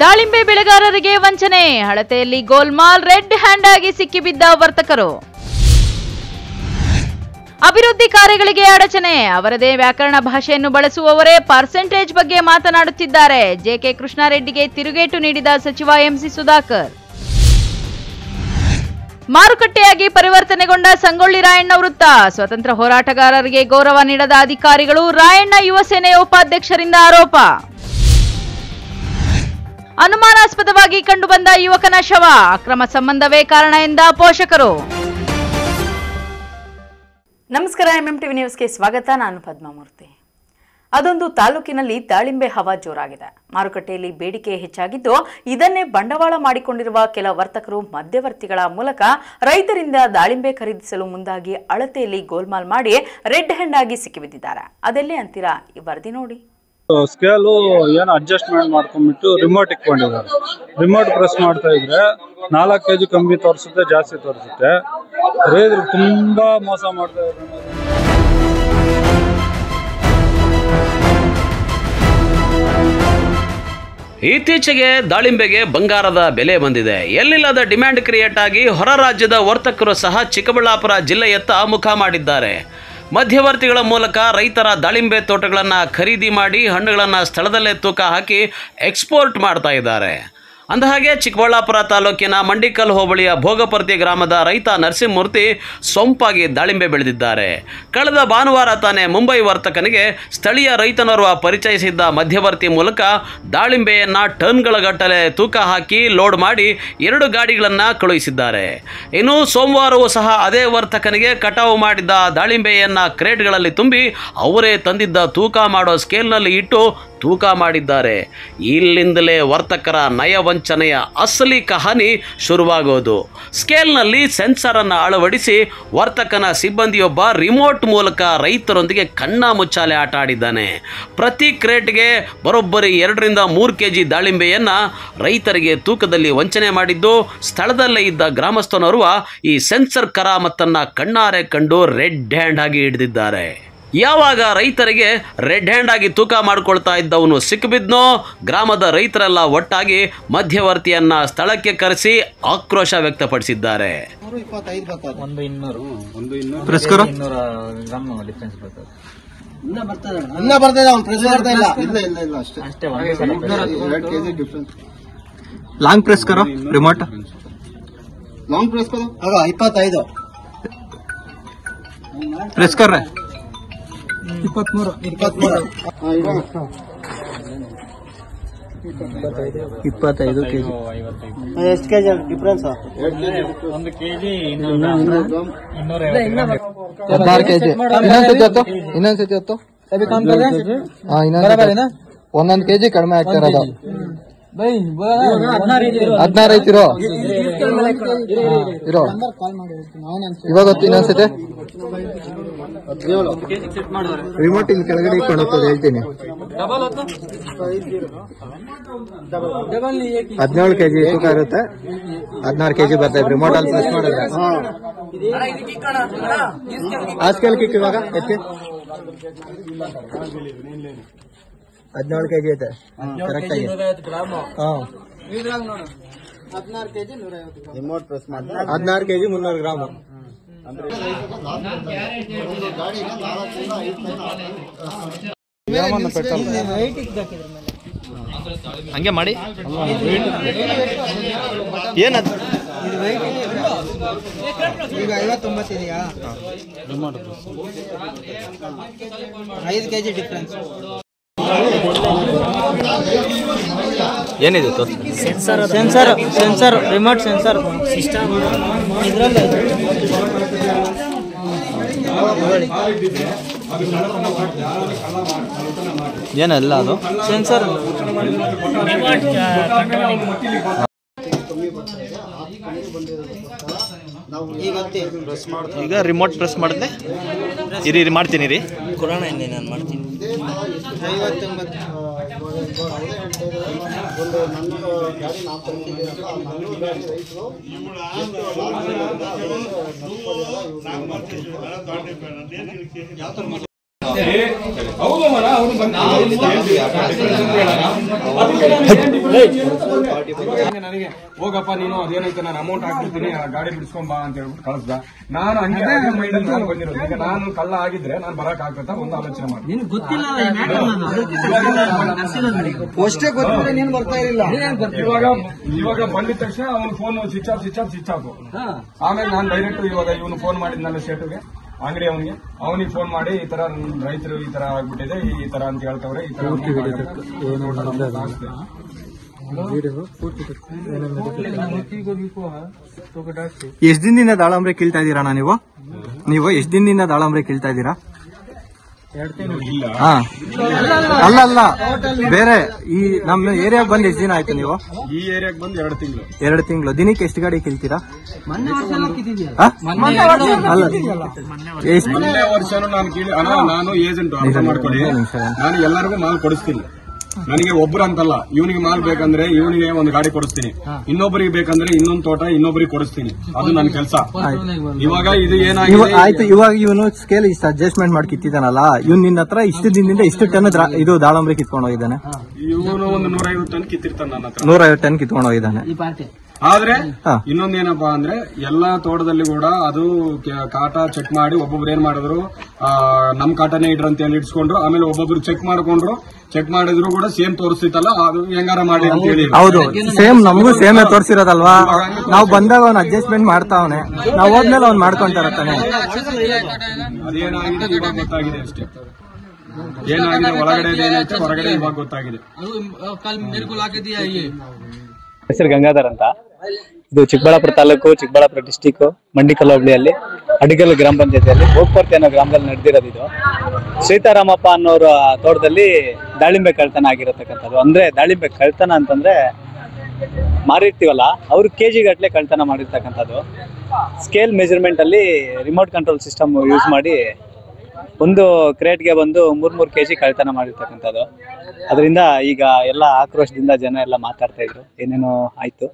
ದಾಳಿಂಬೆ ಬೆಳೆಗಾರರಿಗೆ ವಂಚನೆ, ಹಳತೆಯಲ್ಲಿ ಗೋಲ್ಮಾಲ್, ರೆಡ್ ಹ್ಯಾಂಡ್ ಆಗಿ ಸಿಕ್ಕಿಬಿದ್ದ ವರ್ತಕರು. ಅಭಿವೃದ್ಧಿ ಕಾರ್ಯಗಳಿಗೆ ಅಡಚಣೆ, ಅವರದೇ ವ್ಯಾಕರಣ ಭಾಷೆಯನ್ನು ಬಳಸುವವರೇ ಪರ್ಸೆಂಟೇಜ್ ಬಗ್ಗೆ ಮಾತನಾಡುತ್ತಿದ್ದಾರೆ. ಜೆಕೆ ಕೃಷ್ಣಾರೆಡ್ಡಿಗೆ ತಿರುಗೇಟು ನೀಡಿದ ಸಚಿವ ಎಂಸಿ ಸುಧಾಕರ್. ಮಾರುಕಟ್ಟೆಯಾಗಿ ಪರಿವರ್ತನೆಗೊಂಡ ಸಂಗೊಳ್ಳಿ ರಾಯಣ್ಣ ವೃತ್ತ, ಸ್ವತಂತ್ರ ಹೋರಾಟಗಾರರಿಗೆ ಗೌರವ ನೀಡದ ಅಧಿಕಾರಿಗಳು, ರಾಯಣ್ಣ ಯುವ ಸೇನೆಯ ಉಪಾಧ್ಯಕ್ಷರಿಂದ ಆರೋಪ. ಅನುಮಾನಾಸ್ಪದವಾಗಿ ಕಂಡುಬಂದ ಯುವಕನ ಶವ, ಅಕ್ರಮ ಸಂಬಂಧವೇ ಕಾರಣ ಎಂದ ಪೋಷಕರು. ನಮಸ್ಕಾರ, ಎಂಎಂಟಿವಿ ನ್ಯೂಸ್ಗೆ ಸ್ವಾಗತ. ನಾನು ಪದ್ಮಾಮೂರ್ತಿ. ಅದೊಂದು ತಾಲೂಕಿನಲ್ಲಿ ದಾಳಿಂಬೆ ಹವಾ ಜೋರಾಗಿದೆ. ಮಾರುಕಟ್ಟೆಯಲ್ಲಿ ಬೇಡಿಕೆ ಹೆಚ್ಚಾಗಿದ್ದು, ಇದನ್ನೇ ಬಂಡವಾಳ ಮಾಡಿಕೊಂಡಿರುವ ಕೆಲ ವರ್ತಕರು ಮಧ್ಯವರ್ತಿಗಳ ಮೂಲಕ ರೈತರಿಂದ ದಾಳಿಂಬೆ ಖರೀದಿಸಲು ಮುಂದಾಗಿ ಅಳತೆಯಲ್ಲಿ ಗೋಲ್ಮಾಲ್ ಮಾಡಿ ರೆಡ್ ಹ್ಯಾಂಡ್ ಆಗಿ ಸಿಕ್ಕಿಬಿದ್ದಿದ್ದಾರೆ. ಅದೆಲ್ಲೇ ಅಂತೀರಾ? ಈ ವರದಿ ನೋಡಿ. ಸ್ಕೇಲು ಏನು ಅಡ್ಜಸ್ಟ್ಮೆಂಟ್ ಮಾಡ್ಕೊಂಡ್ಬಿಟ್ಟು ರಿಮೋಟ್ ಇಟ್ಕೊಂಡಿದ್ದಾರೆ. ರಿಮೋಟ್ ಪ್ರೆಸ್ ಮಾಡ್ತಾ ಇದ್ರೆ 4 kg ಕಮ್ಮಿ ತೋರಿಸುತ್ತೆ, ಜಾಸ್ತಿ ತೋರಿಸುತ್ತೆ. ರೈತರು ತುಂಬಾ ಮೋಸ ಮಾಡ್ತಾ ಇದ್ದಾರೆ. ಇತ್ತೀಚೆಗೆ ದಾಳಿಂಬೆಗೆ ಬಂಗಾರದ ಬೆಲೆ ಬಂದಿದೆ. ಎಲ್ಲಿಲ್ಲದ ಡಿಮ್ಯಾಂಡ್ ಕ್ರಿಯೇಟ್ ಆಗಿ ಹೊರ ರಾಜ್ಯದ ವರ್ತಕರು ಸಹ ಚಿಕ್ಕಬಳ್ಳಾಪುರ ಜಿಲ್ಲೆಯತ್ತ ಮುಖ ಮಾಡಿದ್ದಾರೆ. ಮಧ್ಯವರ್ತಿಗಳ ಮೂಲಕ ರೈತರ ದಾಳಿಂಬೆ ತೋಟಗಳನ್ನು ಖರೀದಿ ಮಾಡಿ ಹಣ್ಣುಗಳನ್ನು ಸ್ಥಳದಲ್ಲೇ ತೂಕ ಹಾಕಿ ಎಕ್ಸ್ಪೋರ್ಟ್ ಮಾಡ್ತಾ ಇದ್ದಾರೆ. ಅಂದಹಾಗೆ ಚಿಕ್ಕಬಳ್ಳಾಪುರ ತಾಲೂಕಿನ ಮಂಡಿಕಲ್ ಹೋಬಳಿಯ ಭೋಗಪರ್ತಿ ಗ್ರಾಮದ ರೈತ ನರಸಿಂಹಮೂರ್ತಿ ಸೊಂಪಾಗಿ ದಾಳಿಂಬೆ ಬೆಳೆದಿದ್ದಾರೆ. ಕಳೆದ ಭಾನುವಾರ ತಾನೇ ಮುಂಬೈ ವರ್ತಕನಿಗೆ ಸ್ಥಳೀಯ ರೈತನೋರ್ವ ಪರಿಚಯಿಸಿದ್ದ ಮಧ್ಯವರ್ತಿ ಮೂಲಕ ದಾಳಿಂಬೆಯನ್ನು ಟನ್ಗಳ ಗಟ್ಟಲೆ ತೂಕ ಹಾಕಿ ಲೋಡ್ ಮಾಡಿ 2 ಗಾಡಿಗಳನ್ನು ಕಳುಹಿಸಿದ್ದಾರೆ. ಇನ್ನು ಸೋಮವಾರವೂ ಸಹ ಅದೇ ವರ್ತಕನಿಗೆ ಕಟಾವು ಮಾಡಿದ್ದ ದಾಳಿಂಬೆಯನ್ನು ಕ್ರೇಟ್ಗಳಲ್ಲಿ ತುಂಬಿ ಅವರೇ ತಂದಿದ್ದ ತೂಕ ಮಾಡೋ ಸ್ಕೇಲ್ನಲ್ಲಿ ಇಟ್ಟು ತೂಕ ಮಾಡಿದ್ದಾರೆ. ಇಲ್ಲಿಂದಲೇ ವರ್ತಕರ ನಯವಂಚನೆಯ ಅಸಲಿ ಕಹಾನಿ ಶುರುವಾಗೋದು. ಸ್ಕೇಲ್ನಲ್ಲಿ ಸೆನ್ಸರನ್ನು ಅಳವಡಿಸಿ ವರ್ತಕನ ಸಿಬ್ಬಂದಿಯೊಬ್ಬ ರಿಮೋಟ್ ಮೂಲಕ ರೈತರೊಂದಿಗೆ ಕಣ್ಣ ಮುಚ್ಚಾಲೆ ಆಟ ಆಡಿದ್ದಾನೆ. ಪ್ರತಿ ಕ್ರೇಟ್ಗೆ ಬರೋಬ್ಬರಿ 2 ರಿಂದ 3 kg ದಾಳಿಂಬೆಯನ್ನು ರೈತರಿಗೆ ತೂಕದಲ್ಲಿ ವಂಚನೆ ಮಾಡಿದ್ದು, ಸ್ಥಳದಲ್ಲೇ ಇದ್ದ ಗ್ರಾಮಸ್ಥನೋರ್ವ ಈ ಸೆನ್ಸರ್ ಕರಾಮತ್ತನ್ನು ಕಣ್ಣಾರೆ ಕಂಡು ರೆಡ್ ಹ್ಯಾಂಡ್ ಆಗಿ ಹಿಡಿದಿದ್ದಾರೆ. ಯಾವಾಗ ರೈತರಿಗೆ ರೆಡ್ ಹ್ಯಾಂಡ್ ಆಗಿ ತೂಕ ಮಾಡಿಕೊಳ್ತಾ ಇದ್ದವನು ಸಿಕ್ಕಿಬಿದ್ನೋ, ಗ್ರಾಮದ ರೈತರೆಲ್ಲ ಒಟ್ಟಾಗಿ ಮಧ್ಯವರ್ತಿಯನ್ನ ಸ್ಥಳಕ್ಕೆ ಕರೆಸಿ ಆಕ್ರೋಶ ವ್ಯಕ್ತಪಡಿಸಿದ್ದಾರೆ. ಲಾಂಗ್ ಪ್ರೆಸ್ ಕರೋ ರಿಮೋಟ್, लॉन्ग प्रेस करो. 25 प्रेस कर रहे 23 25 kg. ಎಷ್ಟು ಕೆಜಿ ಡಿಫರೆನ್ಸ್? 1 kg 16 kg. ಇನ್ನೊಂದ್ಸತಿ ಹೊತ್ತು ಒಂದೊಂದು kg ಕಡಿಮೆ ಆಗ್ತಾ ಇರೋದು. 16 ಐತಿರೋ ಇರೋ ಇವಾಗ ಹೊತ್ತು ಇನ್ನೊಂದ್ಸತಿ ರಿಮೋಟ್ ಇಲ್ಲಿ ಕೆಳಗಡೆ ಇಟ್ಕೊಂಡು ಹೋಗ್ತದೆ. ಹೇಳ್ತೀನಿ 17 kg ತೂಕ ಇರುತ್ತೆ. 16 kg ಬರ್ತಾ ಇದೆ ರಿಮೋಟ್ ಅಲ್ಲಿ ಪ್ರೆಸ್ ಮಾಡಿದ್ರೆ. ಆ ಸ್ಕೇಲ್ ಕಿಕ್ ಇವಾಗ ಎತ್ತಿ 17 kg ಐತೆ ಕರೆಕ್ಟ್ ಆಗಿ. 16 kg 150 ರಿಮೋಟ್ ಪ್ರೆಸ್ ಮಾಡಿ 16 kg 300 ಗ್ರಾಮ್. ಹಂಗೆ ಮಾಡಿ ಏನದು ಈಗ 59 ಇದೆಯಾ? 5 kg ಡಿಫರೆನ್ಸ್. ಏನಿದೆ ಸೆನ್ಸರ್ ರಿಮೋಟ್ ಸೆನ್ಸರ್ ಸಿಸ್ಟಮ್ ಇದರಲ್ಲಿ ಏನಲ್ಲ ಅದು ಸೆನ್ಸರ್. ಈಗ ರಿಮೋಟ್ ಪ್ರೆಸ್ ಮಾಡಿದ್ರೆ ಇರಿ ಮಾಡ್ತೀನಿ ರೀ. ಕೊರೋನಾ ಇಂದ ನಾನು ಮಾಡ್ತೀನಿ. 59 ನನಗೆ ಹೋಗಪ್ಪ ನೀನು ಅದೇನೈತೆ ನಾನು ಅಮೌಂಟ್ ಹಾಕ್ಬಿಡ್ತೀನಿ ಗಾಡಿ ಬಿಡಿಸ್ಕೊಂಡ್ ಬಾ ಅಂತ ಹೇಳ್ಬಿಟ್ಟು ಕಳಿಸ್ದ. ನಾನು ಹಂಗೆ ಮೈಂಡ್ ನಾನು ಬಂದಿರೋದು. ಈಗ ನಾನು ಕಳ್ಳ ಆಗಿದ್ರೆ ನಾನು ಬರಕ್ ಆಗ್ತದ ಒಂದು ಆಲೋಚನೆ ಮಾಡಿ ಅಷ್ಟೇ ಗೊತ್ತಿದ್ರೆ ನೀನು ಬರ್ತಾ ಇರಲಿಲ್ಲ. ಇವಾಗ ಬಂದಿದ ತಕ್ಷಣ ಅವ್ನು ಫೋನ್ ಸ್ವಿಚ್ ಆಫ್. ಆಮೇಲೆ ನಾನು ಡೈರೆಕ್ಟ್ ಇವಾಗ ಇವನು ಫೋನ್ ಮಾಡಿದ್ನಲ್ಲ ಶೇಟುಗೆ, ಅಂಗಡಿ ಅವನಿಗೆ ಫೋನ್ ಮಾಡಿ ಈ ತರ ರೈತರು ಈ ತರ ಆಗ್ಬಿಟ್ಟಿದೆ, ಈ ತರ ಅಂತ ಹೇಳ್ತವ್ರೆ, ಈ ತರ ಎಷ್ಟ್ ದಿನದಿಂದ ದಾಳಂಬ್ರೆ ಕೀಳ್ತಾ ಇದ್ದೀರಾ ನೀವು ಎಷ್ಟ್ ದಿನದಿಂದ ದಾಳಂಬ್ರೆ ಕೀಳ್ತಾ ಇದ್ದೀರಾ? ಹಾ, ಅಲ್ಲ ಬೇರೆ ಈ ನಮ್ಮ ಏರಿಯಾಗ ಬಂದ್ ಎಷ್ಟ್ ದಿನ ಆಯ್ತು ನೀವು? ಈ ಏರಿಯಾಗ ಬಂದು 2 ತಿಂಗಳು. ದಿನಕ್ಕೆ ಎಷ್ಟು ಗಾಡಿ ಕೀಳ್ತೀರಾ? ಮೊನ್ನೆ ವರ್ಷನೂ ನಾನು ಏಜೆಂಟ್ ಅರ್ಥ ಮಾಡ್ಕೊಳ್ಳಿ, ನಾನು ಎಲ್ಲರಿಗೂ ಮಾಲ್ ಕೊಡಿಸ್ತೀನಿ. ನನಗೆ ಒಬ್ರು ಅಂತಲ್ಲ, ಇವನಿಗೆ ಮಾಲ್ ಬೇಕಂದ್ರೆ ಇವನಿಗೆ ಒಂದು ಗಾಡಿ ಕೊಡಿಸ್ತೀನಿ, ಇನ್ನೊಬ್ಬರಿಗೆ ಬೇಕಂದ್ರೆ ಇನ್ನೊಂದು ತೋಟ ಇನ್ನೊಬ್ಬರಿಗೆ ಕೊಡಿಸ್ತೀನಿ. ಅದು ನನ್ನ ಕೆಲಸ. ಇವಾಗ ಇದು ಏನಾಗಿದೆ ಆಯ್ತು, ಇವಾಗ ಇವನು ಸ್ಕೇಲ್ ಇಷ್ಟು ಅಡ್ಜಸ್ಟ್ಮೆಂಟ್ ಮಾಡಿ ಕಿತ್ತಿದಾನಲ್ಲ, ಇವನ್ ನಿನ್ನ ಹತ್ರ ಇಷ್ಟು ದಿನದಿಂದ ಇಷ್ಟು ಟನ್ ಇದು ದಾಳಂಬ್ರಿ ಕಿತ್ಕೊಂಡು ಹೋಗಿದ್ದಾನೆ. ಇವನು ಒಂದು 150 ಟನ್ ಕಿತ್ತಿರ್ತಾನೆ ನನ್ನ ಹತ್ರ. 150 ಟನ್ ಕಿತ್ಕೊಂಡು ಹೋಗಿದ್ದಾನೆ. ಆದ್ರೆ ಇನ್ನೊಂದೇನಪ್ಪಾ ಅಂದ್ರೆ ಎಲ್ಲಾ ತೋಟದಲ್ಲಿ ಕೂಡ ಅದು ಕಾಟ ಚೆಕ್ ಮಾಡಿ ಒಬ್ಬೊಬ್ರು ಏನ್ ಮಾಡಿದ್ರು, ನಮ್ ಕಾಟನೇ ಇಡ್ರ ಅಂತ ಹೇಳಿ ಇಡ್ಸ್ಕೊಂಡ್ರು. ಆಮೇಲೆ ಒಬ್ಬೊಬ್ರು ಚೆಕ್ ಮಾಡಿದ್ರು ಕೂಡ ಸೇಮ್ ತೋರಿಸ್ತಿತ್ತಲ್ಲ, ಅದು ಹೆಂಗಾರ ಮಾಡಿ ಅಂತ ಹೇಳಿ. ಹೌದು, ಸೇಮ್ ನಮಗೂ ಸೇಮ್ ತೋರಿಸಿರೋದಲ್ವಾ. ನಾವು ಬಂದಾಗ ಅವ್ನು ಅಡ್ಜಸ್ಟ್ಮೆಂಟ್ ಮಾಡ್ತಾವನೆ, ನಾವು ಹೋದ್ಮೇಲೆ ಅವ್ನು ಮಾಡ್ಕೊಂತಾರತ್ತಾನೆ. ಅದೇನಾಗಿದೆ ಇವಾಗ ಗೊತ್ತಾಗಿದೆ ಅಷ್ಟೇ. ಏನಾಗಿದೆ ಒಳಗಡೆ ಏನೈತೆ ಹೊರಗಡೆ ಇವಾಗ ಗೊತ್ತಾಗಿದೆ. ಹೆಸರು ಗಂಗಾಧರ್ ಅಂತ. ಇದು ಚಿಕ್ಕಬಳ್ಳಾಪುರ ತಾಲೂಕು, ಚಿಕ್ಕಬಳ್ಳಾಪುರ ಡಿಸ್ಟಿಕ್, ಮಂಡಿಕಲ್ ಹೋಬಳಿಯಲ್ಲಿ ಅಡಿಗಲ್ ಗ್ರಾಮ ಪಂಚಾಯತಿಯಲ್ಲಿ ಹೋಗ್ಪರ್ತಿ ಅನ್ನೋ ಗ್ರಾಮದಲ್ಲಿ ನಡೆದಿರೋದು. ಇದು ಸೀತಾರಾಮಪ್ಪ ಅನ್ನೋರ ತೋಟದಲ್ಲಿ ದಾಳಿಂಬೆ ಕಳ್ತನ ಆಗಿರತಕ್ಕಂಥದ್ದು. ಅಂದ್ರೆ ದಾಳಿಂಬೆ ಕಳ್ತನ ಅಂತಂದ್ರೆ ಮಾರಿರ್ತೀವಲ್ಲ, ಅವ್ರು ಕೆಜಿ ಗಟ್ಟಲೆ ಕಳ್ತನ ಮಾಡಿರ್ತಕ್ಕಂಥದ್ದು. ಸ್ಕೇಲ್ ಮೆಜರ್ಮೆಂಟ್ ಅಲ್ಲಿ ರಿಮೋಟ್ ಕಂಟ್ರೋಲ್ ಸಿಸ್ಟಮ್ ಯೂಸ್ ಮಾಡಿ ಒಂದು ಕ್ರೇಟ್ಗೆ ಬಂದು 3 ಕೆಜಿ ಕಳ್ತನ ಮಾಡಿರ್ತಕ್ಕಂಥದ್ದು. ಅದರಿಂದ ಈಗ ಎಲ್ಲ ಆಕ್ರೋಶದಿಂದ ಜನ ಎಲ್ಲ ಮಾತಾಡ್ತಾ ಇದ್ರು, ಏನೇನೋ ಆಯ್ತು.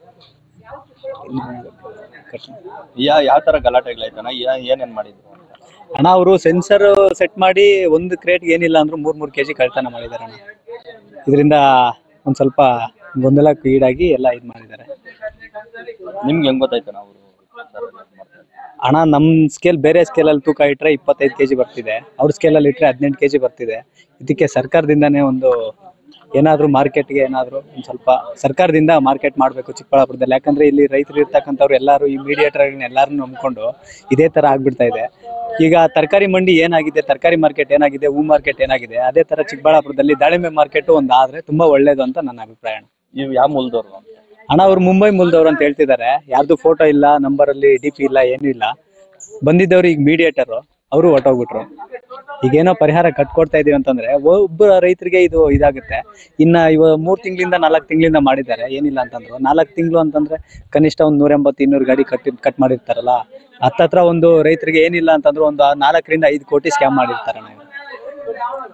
ಯಾವ ತರ ಗಲಾಟೆಗಳಾಯ್ತಣ್ಣ? ಏನೇನ್ ಮಾಡಿದ್ರು ಅಣ್ಣ? ಅವರು ಸೆನ್ಸರ್ ಸೆಟ್ ಮಾಡಿ ಒಂದು ಕ್ರೇಟ್ಗೆ ಏನಿಲ್ಲ ಅಂದ್ರೂ 3 ಕೆಜಿ ಕಳ್ತನ ಮಾಡಿದಾರೆ ಅಣ್ಣ. ಇದರಿಂದ ಒಂದ್ ಸ್ವಲ್ಪ ಗೊಂದಲಕ್ಕೆ ಈಡಾಗಿ ಎಲ್ಲ ಇದು ಮಾಡಿದ್ದಾರೆ. ನಿಮ್ಗೆ ಹೆಂಗ್ ಗೊತ್ತಾಯ್ತಣ್ಣ ಅವರು? ಅಣ್ಣ, ನಮ್ ಸ್ಕೇಲ್ ಬೇರೆ ಸ್ಕೇಲಲ್ಲಿ ತೂಕ ಇಟ್ರೆ 25 ಕೆಜಿ ಬರ್ತಿದೆ, ಅವ್ರ ಸ್ಕೇಲಲ್ಲಿ ಇಟ್ರೆ 18 ಕೆಜಿ ಬರ್ತಿದೆ. ಇದಕ್ಕೆ ಸರ್ಕಾರದಿಂದಾನೇ ಒಂದು ಏನಾದ್ರು ಮಾರ್ಕೆಟ್ಗೆ ಏನಾದ್ರು ಒಂದ್ ಸ್ವಲ್ಪ ಸರ್ಕಾರದಿಂದ ಮಾರ್ಕೆಟ್ ಮಾಡ್ಬೇಕು ಚಿಕ್ಕಬಳ್ಳಾಪುರದಲ್ಲಿ. ಯಾಕಂದ್ರೆ ಇಲ್ಲಿ ರೈತರು ಇರ್ತಕ್ಕಂಥವ್ರು ಎಲ್ಲಾರು ಈ ಮೀಡಿಯೇಟರ್ ಎಲ್ಲಾರು ನಂಬ್ಕೊಂಡು ಇದೇ ತರ ಆಗ್ಬಿಡ್ತಾ ಇದೆ. ಈಗ ತರಕಾರಿ ಮಂಡಿ ಏನಾಗಿದೆ, ತರಕಾರಿ ಮಾರ್ಕೆಟ್ ಏನಾಗಿದೆ, ಹೂ ಮಾರ್ಕೆಟ್ ಏನಾಗಿದೆ, ಅದೇ ತರ ಚಿಕ್ಕಬಳ್ಳಾಪುರದಲ್ಲಿ ದಾಳಿಂಬೆ ಮಾರ್ಕೆಟ್ ಒಂದು ಆದ್ರೆ ತುಂಬಾ ಒಳ್ಳೇದು ಅಂತ ನನ್ನ ಅಭಿಪ್ರಾಯ. ನೀವು ಯಾವ ಮೂಲದವ್ರು? ಅಣ್ಣ, ಅವ್ರು ಮುಂಬೈ ಮೂಲದವ್ರು ಅಂತ ಹೇಳ್ತಿದ್ದಾರೆ. ಯಾರ್ದು ಫೋಟೋ ಇಲ್ಲ, ನಂಬರ್ ಅಲ್ಲಿ DP ಇಲ್ಲ, ಏನೂ ಇಲ್ಲ. ಬಂದಿದ್ದವ್ರು ಈಗ ಮೀಡಿಯೇಟರ್, ಅವರು ಹೊರಟೋಗ್ಬಿಟ್ರು. ಈಗೇನೋ ಪರಿಹಾರ ಕಟ್ಕೊಡ್ತಾ ಇದೀವಿ ಅಂತಂದ್ರೆ ಒಬ್ಬ ರೈತರಿಗೆ ಇದು ಇದಾಗುತ್ತೆ. ಇನ್ನ ಇವಾಗ 3 ತಿಂಗಳಿಂದ 4 ತಿಂಗಳಿಂದ ಮಾಡಿದ್ದಾರೆ, ಏನಿಲ್ಲ ಅಂತಂದ್ರು. 4 ತಿಂಗಳು ಅಂತಂದ್ರೆ ಕನಿಷ್ಠ ಒಂದು 180-200 ಗಾಡಿ ಕಟ್ ಮಾಡಿರ್ತಾರಲ್ಲ. ಹತ್ತತ್ರ ಒಂದು ರೈತರಿಗೆ ಏನಿಲ್ಲ ಅಂತಂದ್ರು ಒಂದು 4 ರಿಂದ 5 ಕೋಟಿ ಸ್ಕ್ಯಾಮ್ ಮಾಡಿರ್ತಾರೆ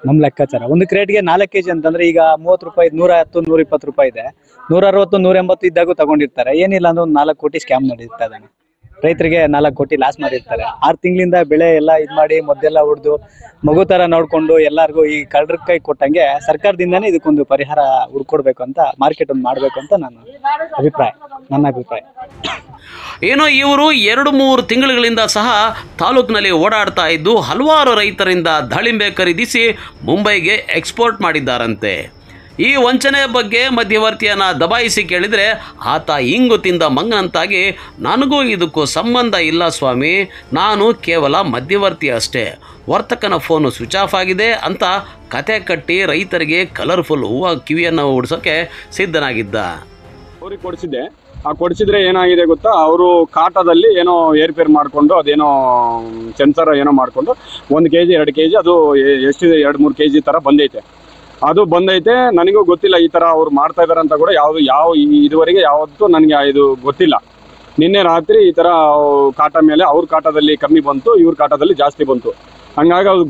ನಮ್ ಲೆಕ್ಕಾಚಾರ. ಒಂದು ಕ್ರೇಟ್ಗೆ 4 ಕೆಜಿ ಅಂತಂದ್ರೆ ಈಗ 30 ರೂಪಾಯಿ, 110-120 ರೂಪಾಯಿ ಇದೆ. 160-180 ಇದ್ದಾಗೂ ತಗೊಂಡಿರ್ತಾರೆ. ಏನಿಲ್ಲ ಅಂದ್ರೆ ಒಂದು 4 ಕೋಟಿ ಸ್ಕ್ಯಾಮ್ ಮಾಡಿರ್ತಾರೆ. ರೈತರಿಗೆ 4 ಕೋಟಿ ಲಾಸ್ ಮಾಡಿರ್ತಾರೆ. 6 ತಿಂಗಳಿಂದ ಬೆಳೆ ಎಲ್ಲ ಇದ್ ಮಾಡಿ ಮೊದಲೆಲ್ಲ ಹೊಡೆದು ಮಗು ತರ ನೋಡ್ಕೊಂಡು ಎಲ್ಲಾರ್ಗು ಈ ಕಳ್ಳರ ಕೈ ಕೊಟ್ಟಂಗೆ ಸರ್ಕಾರದಿಂದಾನೇ ಇದಕ್ಕೊಂದು ಪರಿಹಾರ ಹುಡ್ಕೊಡ್ಬೇಕು ಅಂತ, ಮಾರ್ಕೆಟ್ ಒಂದು ಮಾಡ್ಬೇಕು ಅಂತ ನನ್ನ ಅಭಿಪ್ರಾಯ. ಏನೋ ಇವರು 2-3 ತಿಂಗಳುಗಳಿಂದ ಸಹ ತಾಲೂಕಿನಲ್ಲಿ ಓಡಾಡ್ತಾ ಇದ್ದು ಹಲವಾರು ರೈತರಿಂದ ದಾಳಿಂಬೆ ಖರೀದಿಸಿ ಮುಂಬೈಗೆ ಎಕ್ಸ್ಪೋರ್ಟ್ ಮಾಡಿದ್ದಾರಂತೆ. ಈ ವಂಚನೆಯ ಬಗ್ಗೆ ಮಧ್ಯವರ್ತಿಯನ್ನು ದಬಾಯಿಸಿ ಕೇಳಿದರೆ ಆತ ಇಂಗು ತಿಂದ ಮಂಗನಂತಾಗಿ, ನನಗೂ ಇದಕ್ಕೂ ಸಂಬಂಧ ಇಲ್ಲ ಸ್ವಾಮಿ, ನಾನು ಕೇವಲ ಮಧ್ಯವರ್ತಿ ಅಷ್ಟೇ, ವರ್ತಕನ ಫೋನು ಸ್ವಿಚ್ ಆಫ್ ಆಗಿದೆ ಅಂತ ಕತೆ ಕಟ್ಟಿ ರೈತರಿಗೆ ಕಲರ್ಫುಲ್ ಹೂವು ಕಿವಿಯನ್ನು ಉಡ್ಸೋಕ್ಕೆ ಸಿದ್ಧನಾಗಿದ್ದ. ಅವ್ರಿಗೆ ಕೊಡಿಸಿದ್ದೆ. ಆ ಕೊಡಿಸಿದ್ರೆ ಏನಾಗಿದೆ ಗೊತ್ತಾ, ಅವರು ಕಾಟದಲ್ಲಿ ಏನೋ ಏರ್ಪೇರ್ ಮಾಡಿಕೊಂಡು ಅದೇನೋ ಸೆನ್ಸರ್ ಏನೋ ಮಾಡಿಕೊಂಡು 1 ಕೆಜಿ 2 ಕೆಜಿ ಅದು ಎಷ್ಟಿದೆ 2-3 ಕೆಜಿ ಥರ ಬಂದೈತೆ. ಅದು ಬಂದೈತೆ, ನನಗೂ ಗೊತ್ತಿಲ್ಲ ಈ ಥರ ಅವ್ರು ಮಾಡ್ತಾ ಇದ್ದಾರೆ ಅಂತ ಕೂಡ ಇದುವರೆಗೆ ಯಾವತ್ತೂ ನನಗೆ ಇದು ಗೊತ್ತಿಲ್ಲ. ನಿನ್ನೆ ರಾತ್ರಿ ಈ ಥರ ಕಾಟ ಮೇಲೆ ಅವ್ರ ಕಾಟದಲ್ಲಿ ಕಮ್ಮಿ ಬಂತು, ಇವ್ರ ಕಾಟದಲ್ಲಿ ಜಾಸ್ತಿ ಬಂತು. ಹಂಗಾಗಿ ಅದು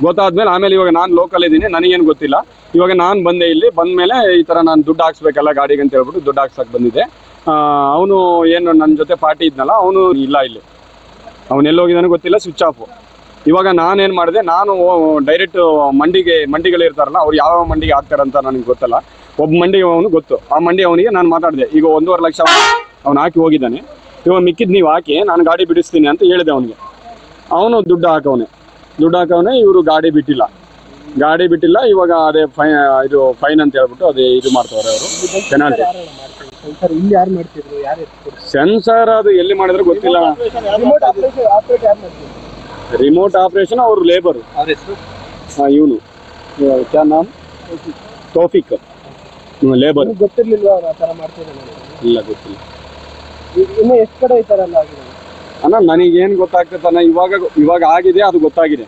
ಗೊತ್ತಾದ್ಮೇಲೆ ಆಮೇಲೆ ಇವಾಗ ನಾನು ಲೋಕಲ್ ಇದ್ದೀನಿ, ನನಗೇನು ಗೊತ್ತಿಲ್ಲ. ಇವಾಗ ನಾನು ಬಂದೆ, ಇಲ್ಲಿ ಬಂದಮೇಲೆ ಈ ಥರ ನಾನು ದುಡ್ಡು ಹಾಕ್ಸ್ಬೇಕಲ್ಲ ಗಾಡಿಗೆ ಅಂತ ಹೇಳ್ಬಿಟ್ಟು ದುಡ್ಡು ಹಾಕ್ಸಕ್ಕೆ ಬಂದಿದ್ದೆ. ಅವನು ಏನು ನನ್ನ ಜೊತೆ ಪಾರ್ಟಿ ಇದ್ನಲ್ಲ, ಅವನು ಇಲ್ಲ, ಇಲ್ಲಿ ಅವನು ಎಲ್ಲೋಗಿದ್ದಾನೆ ಗೊತ್ತಿಲ್ಲ, ಸ್ವಿಚ್ ಆಫು. ಇವಾಗ ನಾನೇನು ಮಾಡಿದೆ, ನಾನು ಡೈರೆಕ್ಟ್ ಮಂಡಿಗಳಿರ್ತಾರಲ್ಲ, ಅವ್ರು ಯಾವ ಮಂಡಿಗೆ ಹಾಕ್ತಾರಂತ ನನಗೆ ಗೊತ್ತಲ್ಲ. ಒಬ್ಬ ಮಂಡಿ ಅವನು ಗೊತ್ತು, ಆ ಮಂಡಿ ಅವನಿಗೆ ನಾನು ಮಾತಾಡಿದೆ. ಈಗ 1.5 ಲಕ್ಷ ಅವ್ನು ಹಾಕಿ ಹೋಗಿದ್ದಾನೆ. ಇವಾಗ ಮಿಕ್ಕಿದ್ ನೀವು ಹಾಕಿ, ನಾನು ಗಾಡಿ ಬಿಡಿಸ್ತೀನಿ ಅಂತ ಹೇಳಿದೆ ಅವನಿಗೆ. ಅವನು ದುಡ್ಡು ಹಾಕವನೆ. ಇವರು ಗಾಡಿ ಬಿಟ್ಟಿಲ್ಲ. ಇವಾಗ ಅದೇ ಫೈನ್ ಅಂತ ಹೇಳ್ಬಿಟ್ಟು ಅದೇ ಇದು ಮಾಡ್ತವ್ರೆ ಅವರು, ಪೆನಾಲ್ಟಿ. ಸೆನ್ಸರ್ ಅದು ಎಲ್ಲಿ ಮಾಡಿದ್ರೆ ಗೊತ್ತಿಲ್ಲ. ರಿಮೋಟ್ ಆಪರೇಷನ್ ಅವ್ರ ಲೇಬರ್, ಇವನು ತೌಫಿಕ್ ಲೇಬರ್. ಗೊತ್ತಿರ್ಲಿಲ್ವಾ ಇಲ್ಲ, ಗೊತ್ತಿಲ್ಲ ಇನ್ನು ಎಷ್ಟು ಕಡೆ ಈ ತರ ಎಲ್ಲ ಆಗಿದೆ ಅಣ್ಣ. ನನಗೇನು ಗೊತ್ತಾಗ್ತದಣ್ಣ, ಇವಾಗ ಆಗಿದೆ, ಅದು ಗೊತ್ತಾಗಿದೆ.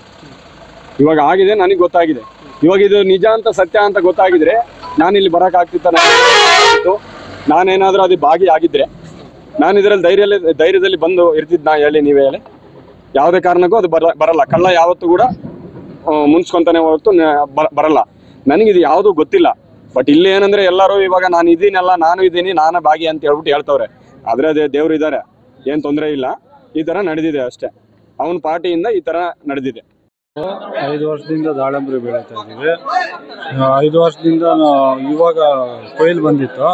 ಇವಾಗ ಆಗಿದೆ, ನನಗೆ ಗೊತ್ತಾಗಿದೆ. ಇವಾಗ ಇದು ನಿಜ ಅಂತ ಸತ್ಯ ಅಂತ ಗೊತ್ತಾಗಿದ್ರೆ ನಾನು ಇಲ್ಲಿ ಬರೋಕ್ಕಾಗ್ತಿತ್ತ? ನಾನೇನಾದ್ರೂ ಅದು ಭಾಗಿಯಾಗಿದ್ರೆ ನಾನು ಇದರಲ್ಲಿ ಧೈರ್ಯದಲ್ಲಿ ಬಂದು ಇರ್ತಿದ್ದ ಹೇಳಿ, ನೀವೇ ಹೇಳಿ. ಯಾವುದೇ ಕಾರಣಕ್ಕೂ ಅದು ಬರಲ್ಲ. ಕಳ್ಳ ಯಾವತ್ತೂ ಕೂಡ ಮುನ್ಸ್ಕೊಂತಾನೆ ಹೊರತು ಬರಲ್ಲ. ನನಗಿದು ಯಾವುದೂ ಗೊತ್ತಿಲ್ಲ. ಬಟ್ ಇಲ್ಲಿ ಏನಂದ್ರೆ ಎಲ್ಲರೂ ಇವಾಗ ನಾನು ಇದ್ದೀನಿ, ನಾನು ಭಾಗಿ ಅಂತ ಹೇಳ್ಬಿಟ್ಟು ಹೇಳ್ತವ್ರೆ. ಆದ್ರೆ ಅದೇ ದೇವ್ರು ಇದ್ದಾರೆ, ಏನು ತೊಂದರೆ ಇಲ್ಲ. ಈ ಥರ ನಡೆದಿದೆ ಅಷ್ಟೇ. ಅವನ ಪಾರ್ಟಿಯಿಂದ ಈ ಥರ ನಡೆದಿದೆ. 5 ವರ್ಷದಿಂದ ದಾಳಂಬ್ರಿ ಬೆಳೀತಾ ಇದ್ದೀವಿ. 5 ವರ್ಷದಿಂದ ಇವಾಗ ಕೊಯ್ಲು ಬಂದಿತ್ತು.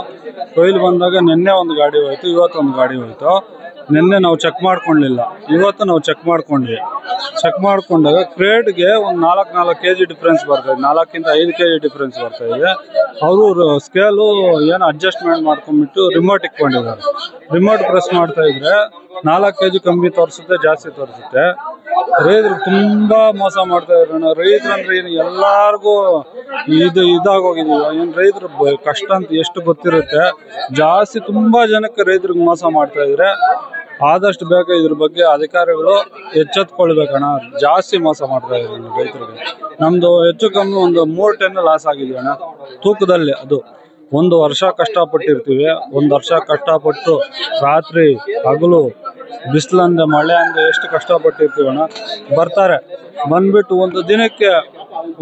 ಕೊಯ್ಲು ಬಂದಾಗ ನಿನ್ನೆ ಒಂದು ಗಾಡಿ ಹೋಯ್ತು, ಇವತ್ತೊಂದು ಗಾಡಿ ಹೋಯ್ತು. ನಿನ್ನೆ ನಾವು ಚೆಕ್ ಮಾಡ್ಕೊಳ್ಳಿಲ್ಲ, ಇವತ್ತು ನಾವು ಚೆಕ್ ಮಾಡ್ಕೊಂಡ್ವಿ. ಚೆಕ್ ಮಾಡ್ಕೊಂಡಾಗ ಕ್ರೇಟ್ಗೆ ಒಂದು 4 kg ಡಿಫ್ರೆನ್ಸ್ ಬರ್ತಾ ಇದೆ, 4 5 kg ಡಿಫ್ರೆನ್ಸ್ ಬರ್ತಾ ಇದೆ. ಅವರು ಸ್ಕೇಲು ಏನು ಅಡ್ಜಸ್ಟ್ಮೆಂಟ್ ಮಾಡ್ಕೊಂಡ್ಬಿಟ್ಟು ರಿಮೋಟ್ ಇಟ್ಕೊಂಡಿದ್ದಾರೆ. ರಿಮೋಟ್ ಪ್ರೆಸ್ ಮಾಡ್ತಾ ಇದ್ರೆ 4 kg ಕಮ್ಮಿ ತೋರಿಸುತ್ತೆ, ಜಾಸ್ತಿ ತೋರಿಸುತ್ತೆ. ರೈತರು ತುಂಬಾ ಮೋಸ ಮಾಡ್ತಾ ಇದ್ದಾರೆ. ರೈತರಂದ್ರೆ ಎಲ್ಲಾರ್ಗೂ ಇದಾಗೋಗಿದೀವಿ. ಏನು ರೈತರು ಕಷ್ಟ ಅಂತ ಎಷ್ಟು ಗೊತ್ತಿರುತ್ತೆ. ಜಾಸ್ತಿ ತುಂಬಾ ಜನಕ್ಕೆ ರೈತರಿಗೆ ಮೋಸ ಮಾಡ್ತಾ ಇದ್ರೆ ಆದಷ್ಟು ಬೇಗ ಇದ್ರ ಬಗ್ಗೆ ಅಧಿಕಾರಿಗಳು ಎಚ್ಚೆತ್ಕೊಳ್ಬೇಕಣ್ಣ. ಜಾಸ್ತಿ ಮೋಸ ಮಾಡ್ತಾ ಇದ್ದಾರೆ ರೈತರಿಗೆ. ನಮ್ದು ಹೆಚ್ಚು ಕಮ್ಮಿ ಒಂದು 3 ಟನ್ ಲಾಸ್ ಆಗಿದೆ ಅಣ್ಣ ತೂಕದಲ್ಲಿ. ಅದು 1 ವರ್ಷ ಕಷ್ಟಪಟ್ಟಿರ್ತೀವಿ. 1 ವರ್ಷ ಕಷ್ಟಪಟ್ಟು ರಾತ್ರಿ ಹಗಲು ಬಿಸಿಲಂದೆ ಮಳೆ ಅಂದೆ ಎಷ್ಟು ಕಷ್ಟಪಟ್ಟಿರ್ತೀವಣ್ಣ. ಬರ್ತಾರೆ, ಬಂದ್ಬಿಟ್ಟು ಒಂದು ದಿನಕ್ಕೆ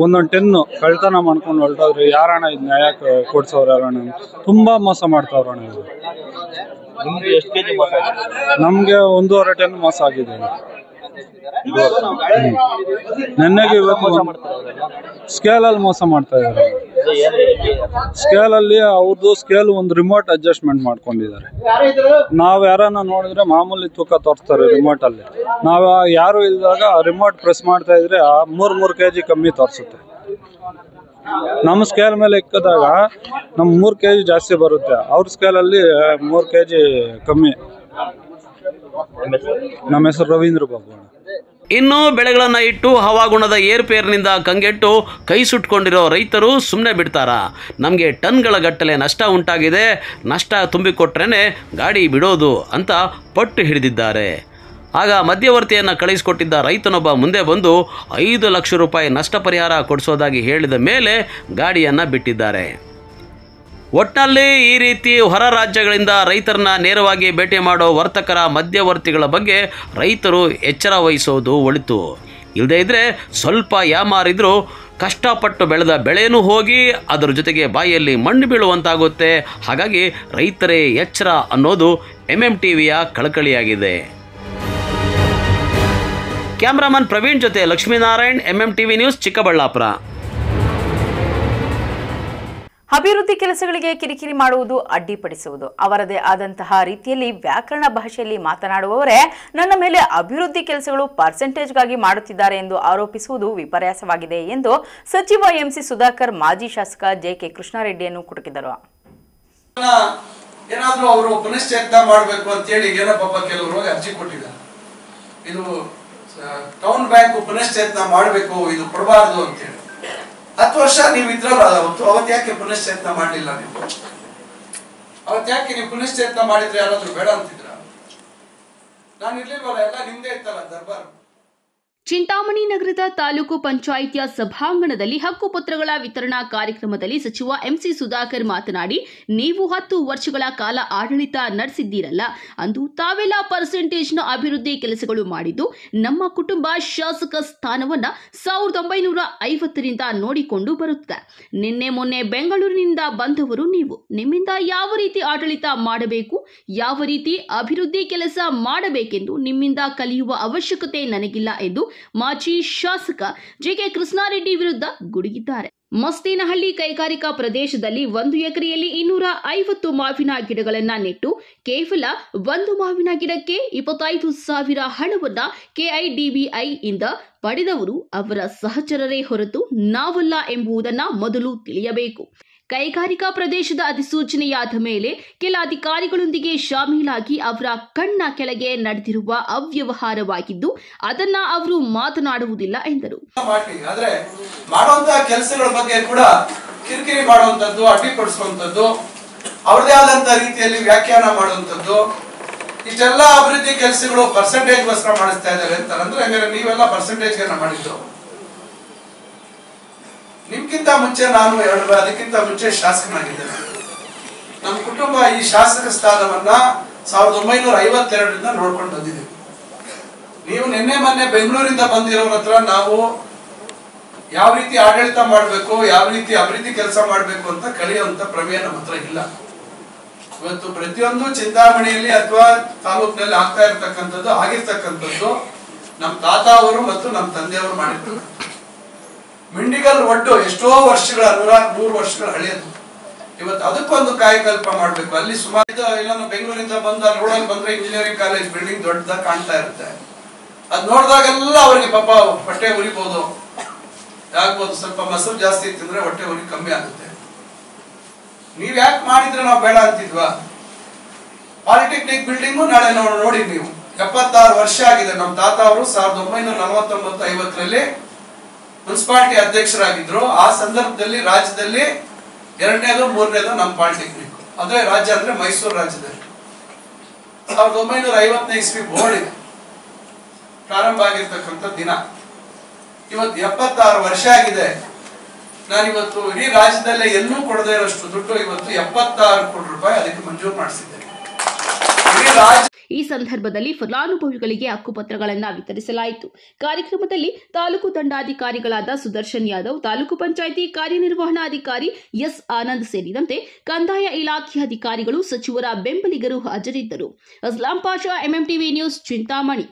1 ಟನ್ ಕಳ್ತನ ಮಾಡ್ಕೊಂಡು ಹೊರಟೋದ್ರೆ ಯಾರಣ್ಣ ಇದು ನ್ಯಾಯ ಕೊಡ್ಸೋರು? ಯಾರಣ್ಣ ತುಂಬಾ ಮೋಸ ಮಾಡ್ತಾವ್ರಣ್ಣ. ಇದು ನಮ್ಗೆ 1.5 ಟನ್ ಮೋಸ ಆಗಿದೆ. ನೆನ್ನೆಗೆ ಇವತ್ತು ಸ್ಕೇಲಲ್ಲಿ ಮೋಸ ಮಾಡ್ತಾ ಇದ್ದಾರೆ. ಸ್ಕೇಲಲ್ಲಿ ಅವ್ರದ್ದು ಸ್ಕೇಲ್ ಒಂದು ರಿಮೋಟ್ ಅಡ್ಜಸ್ಟ್ಮೆಂಟ್ ಮಾಡ್ಕೊಂಡಿದ್ದಾರೆ. ನಾವ್ ಯಾರನ್ನ ನೋಡಿದ್ರೆ ಮಾಮೂಲಿ ತೂಕ ತೋರಿಸ್ತಾರೆ ರಿಮೋಟ್ ಅಲ್ಲಿ. ನಾವ್ ಯಾರು ಇಲ್ದಾಗ ರಿಮೋಟ್ ಪ್ರೆಸ್ ಮಾಡ್ತಾ ಇದ್ರೆ 3 kg ಕಮ್ಮಿ ತೋರಿಸುತ್ತೆ. ನಮ್ಮ ಸ್ಕೇಲ್ ಮೇಲೆ ಇಕ್ಕದಾಗ ನಮ್ 3 kg ಜಾಸ್ತಿ ಬರುತ್ತೆ, ಅವ್ರ ಸ್ಕೇಲಲ್ಲಿ 3 kg ಕಮ್ಮಿ. ನಮ್ಮ ಹೆಸರು ರವೀಂದ್ರ ಬಾಬು. ಇನ್ನು ಬೆಳೆಗಳನ್ನು ಇಟ್ಟು ಹವಾಗುಣದ ಏರ್ಪೇರಿನಿಂದ ಕಂಗೆಟ್ಟು ಕೈ ಸುಟ್ಕೊಂಡಿರೋ ರೈತರು ಸುಮ್ಮನೆ ಬಿಡ್ತಾರಾ? ನಮಗೆ ಟನ್ಗಳ ಗಟ್ಟಲೆ ನಷ್ಟ ಉಂಟಾಗಿದೆ, ನಷ್ಟ ತುಂಬಿಕೊಟ್ರೇನೆ ಗಾಡಿ ಬಿಡೋದು ಅಂತ ಪಟ್ಟು ಹಿಡಿದಿದ್ದಾರೆ. ಆಗ ಮಧ್ಯವರ್ತಿಯನ್ನು ಕಳಿಸಿಕೊಟ್ಟಿದ್ದ ರೈತನೊಬ್ಬ ಮುಂದೆ ಬಂದು 5 ಲಕ್ಷ ರೂಪಾಯಿ ನಷ್ಟ ಪರಿಹಾರ ಕೊಡಿಸೋದಾಗಿ ಹೇಳಿದ ಮೇಲೆ ಗಾಡಿಯನ್ನು ಬಿಟ್ಟಿದ್ದಾರೆ. ಒಟ್ಟಿನಲ್ಲಿ ಈ ರೀತಿ ಹೊರ ರಾಜ್ಯಗಳಿಂದ ರೈತರನ್ನ ನೇರವಾಗಿ ಭೇಟಿ ಮಾಡೋ ವರ್ತಕರ ಮಧ್ಯವರ್ತಿಗಳ ಬಗ್ಗೆ ರೈತರು ಎಚ್ಚರ ವಹಿಸೋದು ಒಳಿತು. ಇಲ್ಲದೇ ಇದ್ದರೆ ಸ್ವಲ್ಪ ಯಾಮಾರಿದ್ರು ಕಷ್ಟಪಟ್ಟು ಬೆಳೆದ ಬೆಳೆನೂ ಹೋಗಿ ಅದರ ಜೊತೆಗೆ ಬಾಯಲ್ಲಿ ಮಣ್ಣು ಬೀಳುವಂತಾಗುತ್ತೆ. ಹಾಗಾಗಿ ರೈತರೇ ಎಚ್ಚರ ಅನ್ನೋದು MMTVಯ ಕಳಕಳಿಯಾಗಿದೆ. ಕ್ಯಾಮ್ರಾಮನ್ ಪ್ರವೀಣ್ ಜೊತೆ ಲಕ್ಷ್ಮೀನಾರಾಯಣ್, MMTV ನ್ಯೂಸ್, ಚಿಕ್ಕಬಳ್ಳಾಪುರ. ಅಭಿವೃದ್ಧಿ ಕೆಲಸಗಳಿಗೆ ಕಿರಿಕಿರಿ ಮಾಡುವುದು, ಅಡ್ಡಿಪಡಿಸುವುದು, ಅವರದೇ ಆದಂತಹ ರೀತಿಯಲ್ಲಿ ವ್ಯಾಕರಣ ಭಾಷೆಯಲ್ಲಿ ಮಾತನಾಡುವವರೇ ನನ್ನ ಮೇಲೆ ಅಭಿವೃದ್ಧಿ ಕೆಲಸಗಳು ಪರ್ಸೆಂಟೇಜ್ಗಾಗಿ ಮಾಡುತ್ತಿದ್ದಾರೆ ಎಂದು ಆರೋಪಿಸುವುದು ವಿಪರ್ಯಾಸವಾಗಿದೆ ಎಂದು ಸಚಿವ MC ಸುಧಾಕರ್ ಮಾಜಿ ಶಾಸಕ JK ಕೃಷ್ಣಾರೆಡ್ಡಿಯನ್ನು ಕುಟುಕಿದರು. ಏನಾದ್ರೂ ಅವರು ಪುನಶ್ಚೇತನ ಮಾಡಬೇಕು ಅಂತ ಹೇಳಿ ಏನೋ ಪಾಪ ಕೆಲವರು ಅರ್ಜಿ ಕೊಟ್ಟಿದ್ದಾರೆ. ಇದು ಟೌನ್ ಬ್ಯಾಂಕ್ ಪುನಶ್ಚೇತನ ಮಾಡಬೇಕು, ಇದು ಕೊಡಬಾರದು ಅಂತ ಹೇಳಿ. 10 ವರ್ಷ ನೀವು ಇದ್ರಲ್ಲ ಅವತ್ತು ಯಾಕೆ ಪುನಶ್ಚೇತನ ಮಾಡಲಿಲ್ಲ? ನೀವು ಅವತ್ತು ಯಾಕೆ ನೀವು ಪುನಶ್ಚೇತನ ಮಾಡಿದ್ರೆ ಯಾರಾದ್ರೂ ಬೇಡ ಅಂತಿದ್ರ? ನಾನು ಇರ್ಲಿಲ್ವಲ್ಲ, ಎಲ್ಲ ನಿಮ್ದೇ ಇತ್ತಲ್ಲ ದರ್ಬಾರ್. ಚಿಂತಾಮಣಿ ನಗರದ ತಾಲೂಕು ಪಂಚಾಯಿತಿಯ ಸಭಾಂಗಣದಲ್ಲಿ ಹಕ್ಕುಪತ್ರಗಳ ವಿತರಣಾ ಕಾರ್ಯಕ್ರಮದಲ್ಲಿ ಸಚಿವ MC ಸುಧಾಕರ್ ಮಾತನಾಡಿ, ನೀವು 10 ವರ್ಷಗಳ ಕಾಲ ಆಡಳಿತ ನಡೆಸಿದ್ದೀರಲ್ಲ, ಅಂದು ತಾವೆಲ್ಲ ಪರ್ಸೆಂಟೇಜ್ನ ಅಭಿವೃದ್ಧಿ ಕೆಲಸಗಳು ಮಾಡಿದ್ದು, ನಮ್ಮ ಕುಟುಂಬ ಶಾಸಕ ಸ್ಥಾನವನ್ನ 1950ರಿಂದ ನೋಡಿಕೊಂಡು ಬರುತ್ತದೆ. ನಿನ್ನೆ ಮೊನ್ನೆ ಬೆಂಗಳೂರಿನಿಂದ ಬಂದವರು ನೀವು. ನಿಮ್ಮಿಂದ ಯಾವ ರೀತಿ ಆಡಳಿತ ಮಾಡಬೇಕು, ಯಾವ ರೀತಿ ಅಭಿವೃದ್ಧಿ ಕೆಲಸ ಮಾಡಬೇಕೆಂದು ನಿಮ್ಮಿಂದ ಕಲಿಯುವ ಅವಶ್ಯಕತೆ ನನಗಿಲ್ಲ ಎಂದು ಮಾಜಿ ಶಾಸಕ ಜೆಕೆ ಕೃಷ್ಣಾರೆಡ್ಡಿ ವಿರುದ್ಧ ಗುಡುಗಿದ್ದಾರೆ. ಮಸ್ತೇನಹಳ್ಳಿ ಕೈಗಾರಿಕಾ ಪ್ರದೇಶದಲ್ಲಿ 1 ಎಕರೆಯಲ್ಲಿ 250 ಮಾವಿನ ಗಿಡಗಳನ್ನು ನೆಟ್ಟು ಕೇವಲ 1 ಮಾವಿನ ಗಿಡಕ್ಕೆ 25,000 ಹಣವನ್ನ ಕೆಐಡಿಬಿಐ ಇಂದ ಪಡೆದವರು ಅವರ ಸಹಚರರೇ ಹೊರತು ನಾವಲ್ಲ ಎಂಬುದನ್ನು ಮೊದಲು ತಿಳಿಯಬೇಕು. ಕೈಗಾರಿಕಾ ಪ್ರದೇಶದ ಅಧಿಸೂಚನೆಯಾದ ಮೇಲೆ ಕೆಲ ಅಧಿಕಾರಿಗಳೊಂದಿಗೆ ಶಾಮೀಲಾಗಿ ಅವರ ಕಣ್ಣ ಕೆಳಗೆ ನಡೆದಿರುವ ಅವ್ಯವಹಾರವಾಗಿದ್ದು ಅದನ್ನ ಅವರು ಮಾತನಾಡುವುದಿಲ್ಲ ಎಂದರು. ಆದ್ರೆ ಮಾಡುವಂತಹ ಕೆಲಸಗಳ ಬಗ್ಗೆ ಕೂಡ ಕಿರಿಕಿರಿ ಮಾಡುವಂತದ್ದು, ಅಡ್ಡಿಪಡಿಸುವಂತದ್ದು, ಅವ್ರದೇ ಆದಂತಹ ರೀತಿಯಲ್ಲಿ ವ್ಯಾಖ್ಯಾನ ಮಾಡುವಂತದ್ದು, ಇಷ್ಟೆಲ್ಲ ಅಭಿವೃದ್ಧಿ ಕೆಲಸಗಳು ಪರ್ಸೆಂಟೇಜ್ ಗೋಸ್ಕರ ಮಾಡಿಸ್ತಾ ಇದ್ದಾರೆ ಅಂತ ಅಂದ್ರೆ ನೀವೆಲ್ಲ ಪರ್ಸೆಂಟೇಜ್ ಮಾಡಿದ್ದು. ನಿಮ್ಗಿಂತ ಮುಂಚೆ ನಾನು ಅದಕ್ಕಿಂತ ಮುಂಚೆ ಶಾಸಕನಾಗಿದ್ದೇನೆ. ನಮ್ಮ ಕುಟುಂಬ ಈ ಶಾಸಕ ಸ್ಥಾನವನ್ನ 1952ರಿಂದ ನೋಡ್ಕೊಂಡು ಬಂದಿದ್ದೀವಿ. ನೀವು ನಿನ್ನೆ ಮೊನ್ನೆ ಬೆಂಗಳೂರಿಂದ ಬಂದಿರೋರ ಹತ್ರ ನಾವು ಯಾವ ರೀತಿ ಆಡಳಿತ ಮಾಡಬೇಕು, ಯಾವ ರೀತಿ ಅಭಿವೃದ್ಧಿ ಕೆಲಸ ಮಾಡಬೇಕು ಅಂತ ಕಲಿಯುವಂತ ಪ್ರಮೇಯ ನಮ್ಮ ಹತ್ರ ಇಲ್ಲ. ಇವತ್ತು ಪ್ರತಿಯೊಂದು ಚಿಂತಾಮಣಿಯಲ್ಲಿ ಅಥವಾ ತಾಲೂಕಿನಲ್ಲಿ ಆಗ್ತಾ ಇರತಕ್ಕಂಥದ್ದು ಆಗಿರ್ತಕ್ಕಂಥದ್ದು ನಮ್ಮ ತಾತ ಅವರು ಮತ್ತು ನಮ್ಮ ತಂದೆಯವರು ಮಾಡಿದ್ರು. ಮಿಂಡಿಗಲ್ ಒಡ್ಡು ಎಷ್ಟೋ ವರ್ಷಗಳ 100 ವರ್ಷಗಳ ಹಳೆಯದು. ಇವತ್ತು ಅದಕ್ಕೊಂದು ಕಾಯಕಲ್ಪ ಮಾಡಬೇಕು. ಅಲ್ಲಿ ಸುಮಾರು ಎಲ್ಲಾನು ಬೆಂಗಳೂರಿಂದ ಬಂದ ರೋಡಲ್ಲಿ ಬಂದ್ರೆ ಇಂಜಿನಿಯರಿಂಗ್ ಕಾಲೇಜ್ ಬಿಲ್ಡಿಂಗ್ ದೊಡ್ಡದಾಗ ಕಾಣ್ತಾ ಇರುತ್ತೆ. ಅದ್ ನೋಡಿದಾಗೆಲ್ಲ ಅವ್ರಿಗೆ ಪಾಪ ಹೊಟ್ಟೆ ಉರಿಬಹುದು, ಆಗ್ಬೋದು. ಸ್ವಲ್ಪ ಮೊಸರು ಜಾಸ್ತಿ ತಿಂದ್ರೆ ಹೊಟ್ಟೆ ಉರಿ ಕಮ್ಮಿ ಆಗುತ್ತೆ. ನೀವ್ ಯಾಕೆ ಮಾಡಿದ್ರೆ ನಾವು ಬೇಡ ಅಂತಿದ್ವಾ? ಪಾಲಿಟೆಕ್ನಿಕ್ ಬಿಲ್ಡಿಂಗು ನಾಳೆ ನೋಡಿ ನೀವು 76 ವರ್ಷ ಆಗಿದೆ. ನಮ್ಮ ತಾತ ಅವರು 1949-50ರಲ್ಲಿ ಮುನ್ಸಿಪಾಲಿಟಿ ಅಧ್ಯಕ್ಷರಾಗಿದ್ರು. ಆ ಸಂದರ್ಭದಲ್ಲಿ ರಾಜ್ಯದಲ್ಲಿ 2ನೇದು 3ನೇದು ನಮ್ಮ ಪಾಲಿಟೆಕ್ನಿಕ್, ಅಂದ್ರೆ ರಾಜ್ಯ ಅಂದ್ರೆ ಮೈಸೂರು ರಾಜ್ಯದಲ್ಲಿ 1950ನೇ ಇಸ್ವಿ ಬೋರ್ಡ್ ಇದೆ ಪ್ರಾರಂಭ ಆಗಿರ್ತಕ್ಕಂಥ ದಿನ. ಇವತ್ತು 76 ವರ್ಷ ಆಗಿದೆ. ನಾನಿವತ್ತು ಇಡೀ ರಾಜ್ಯದಲ್ಲೇ ಎಲ್ಲೂ ಕೊಡದೇ ಇರೋಷ್ಟು ದುಡ್ಡು ಇವತ್ತು 76 ಕೋಟಿ ರೂಪಾಯಿ ಅದಕ್ಕೆ ಮಂಜೂರು ಮಾಡಿಸಿದ್ದೇನೆ. ಈ ಸಂದರ್ಭದಲ್ಲಿ ಫಲಾನುಭವಿಗಳಿಗೆ ಹಕ್ಕುಪತ್ರಗಳನ್ನು ವಿತರಿಸಲಾಯಿತು. ಕಾರ್ಯಕ್ರಮದಲ್ಲಿ ತಾಲೂಕು ದಂಡಾಧಿಕಾರಿಗಳಾದ ಸುದರ್ಶನ್ ಯಾದವ್, ತಾಲೂಕು ಪಂಚಾಯಿತಿ ಕಾರ್ಯನಿರ್ವಹಣಾಧಿಕಾರಿ ಎಸ್ ಆನಂದ್ ಸೇರಿದಂತೆ ಕಂದಾಯ ಇಲಾಖೆ ಅಧಿಕಾರಿಗಳು, ಸಚಿವರ ಬೆಂಬಲಿಗರು ಹಾಜರಿದ್ದರು. Aslam Pasha, MMTV news, Chintamani.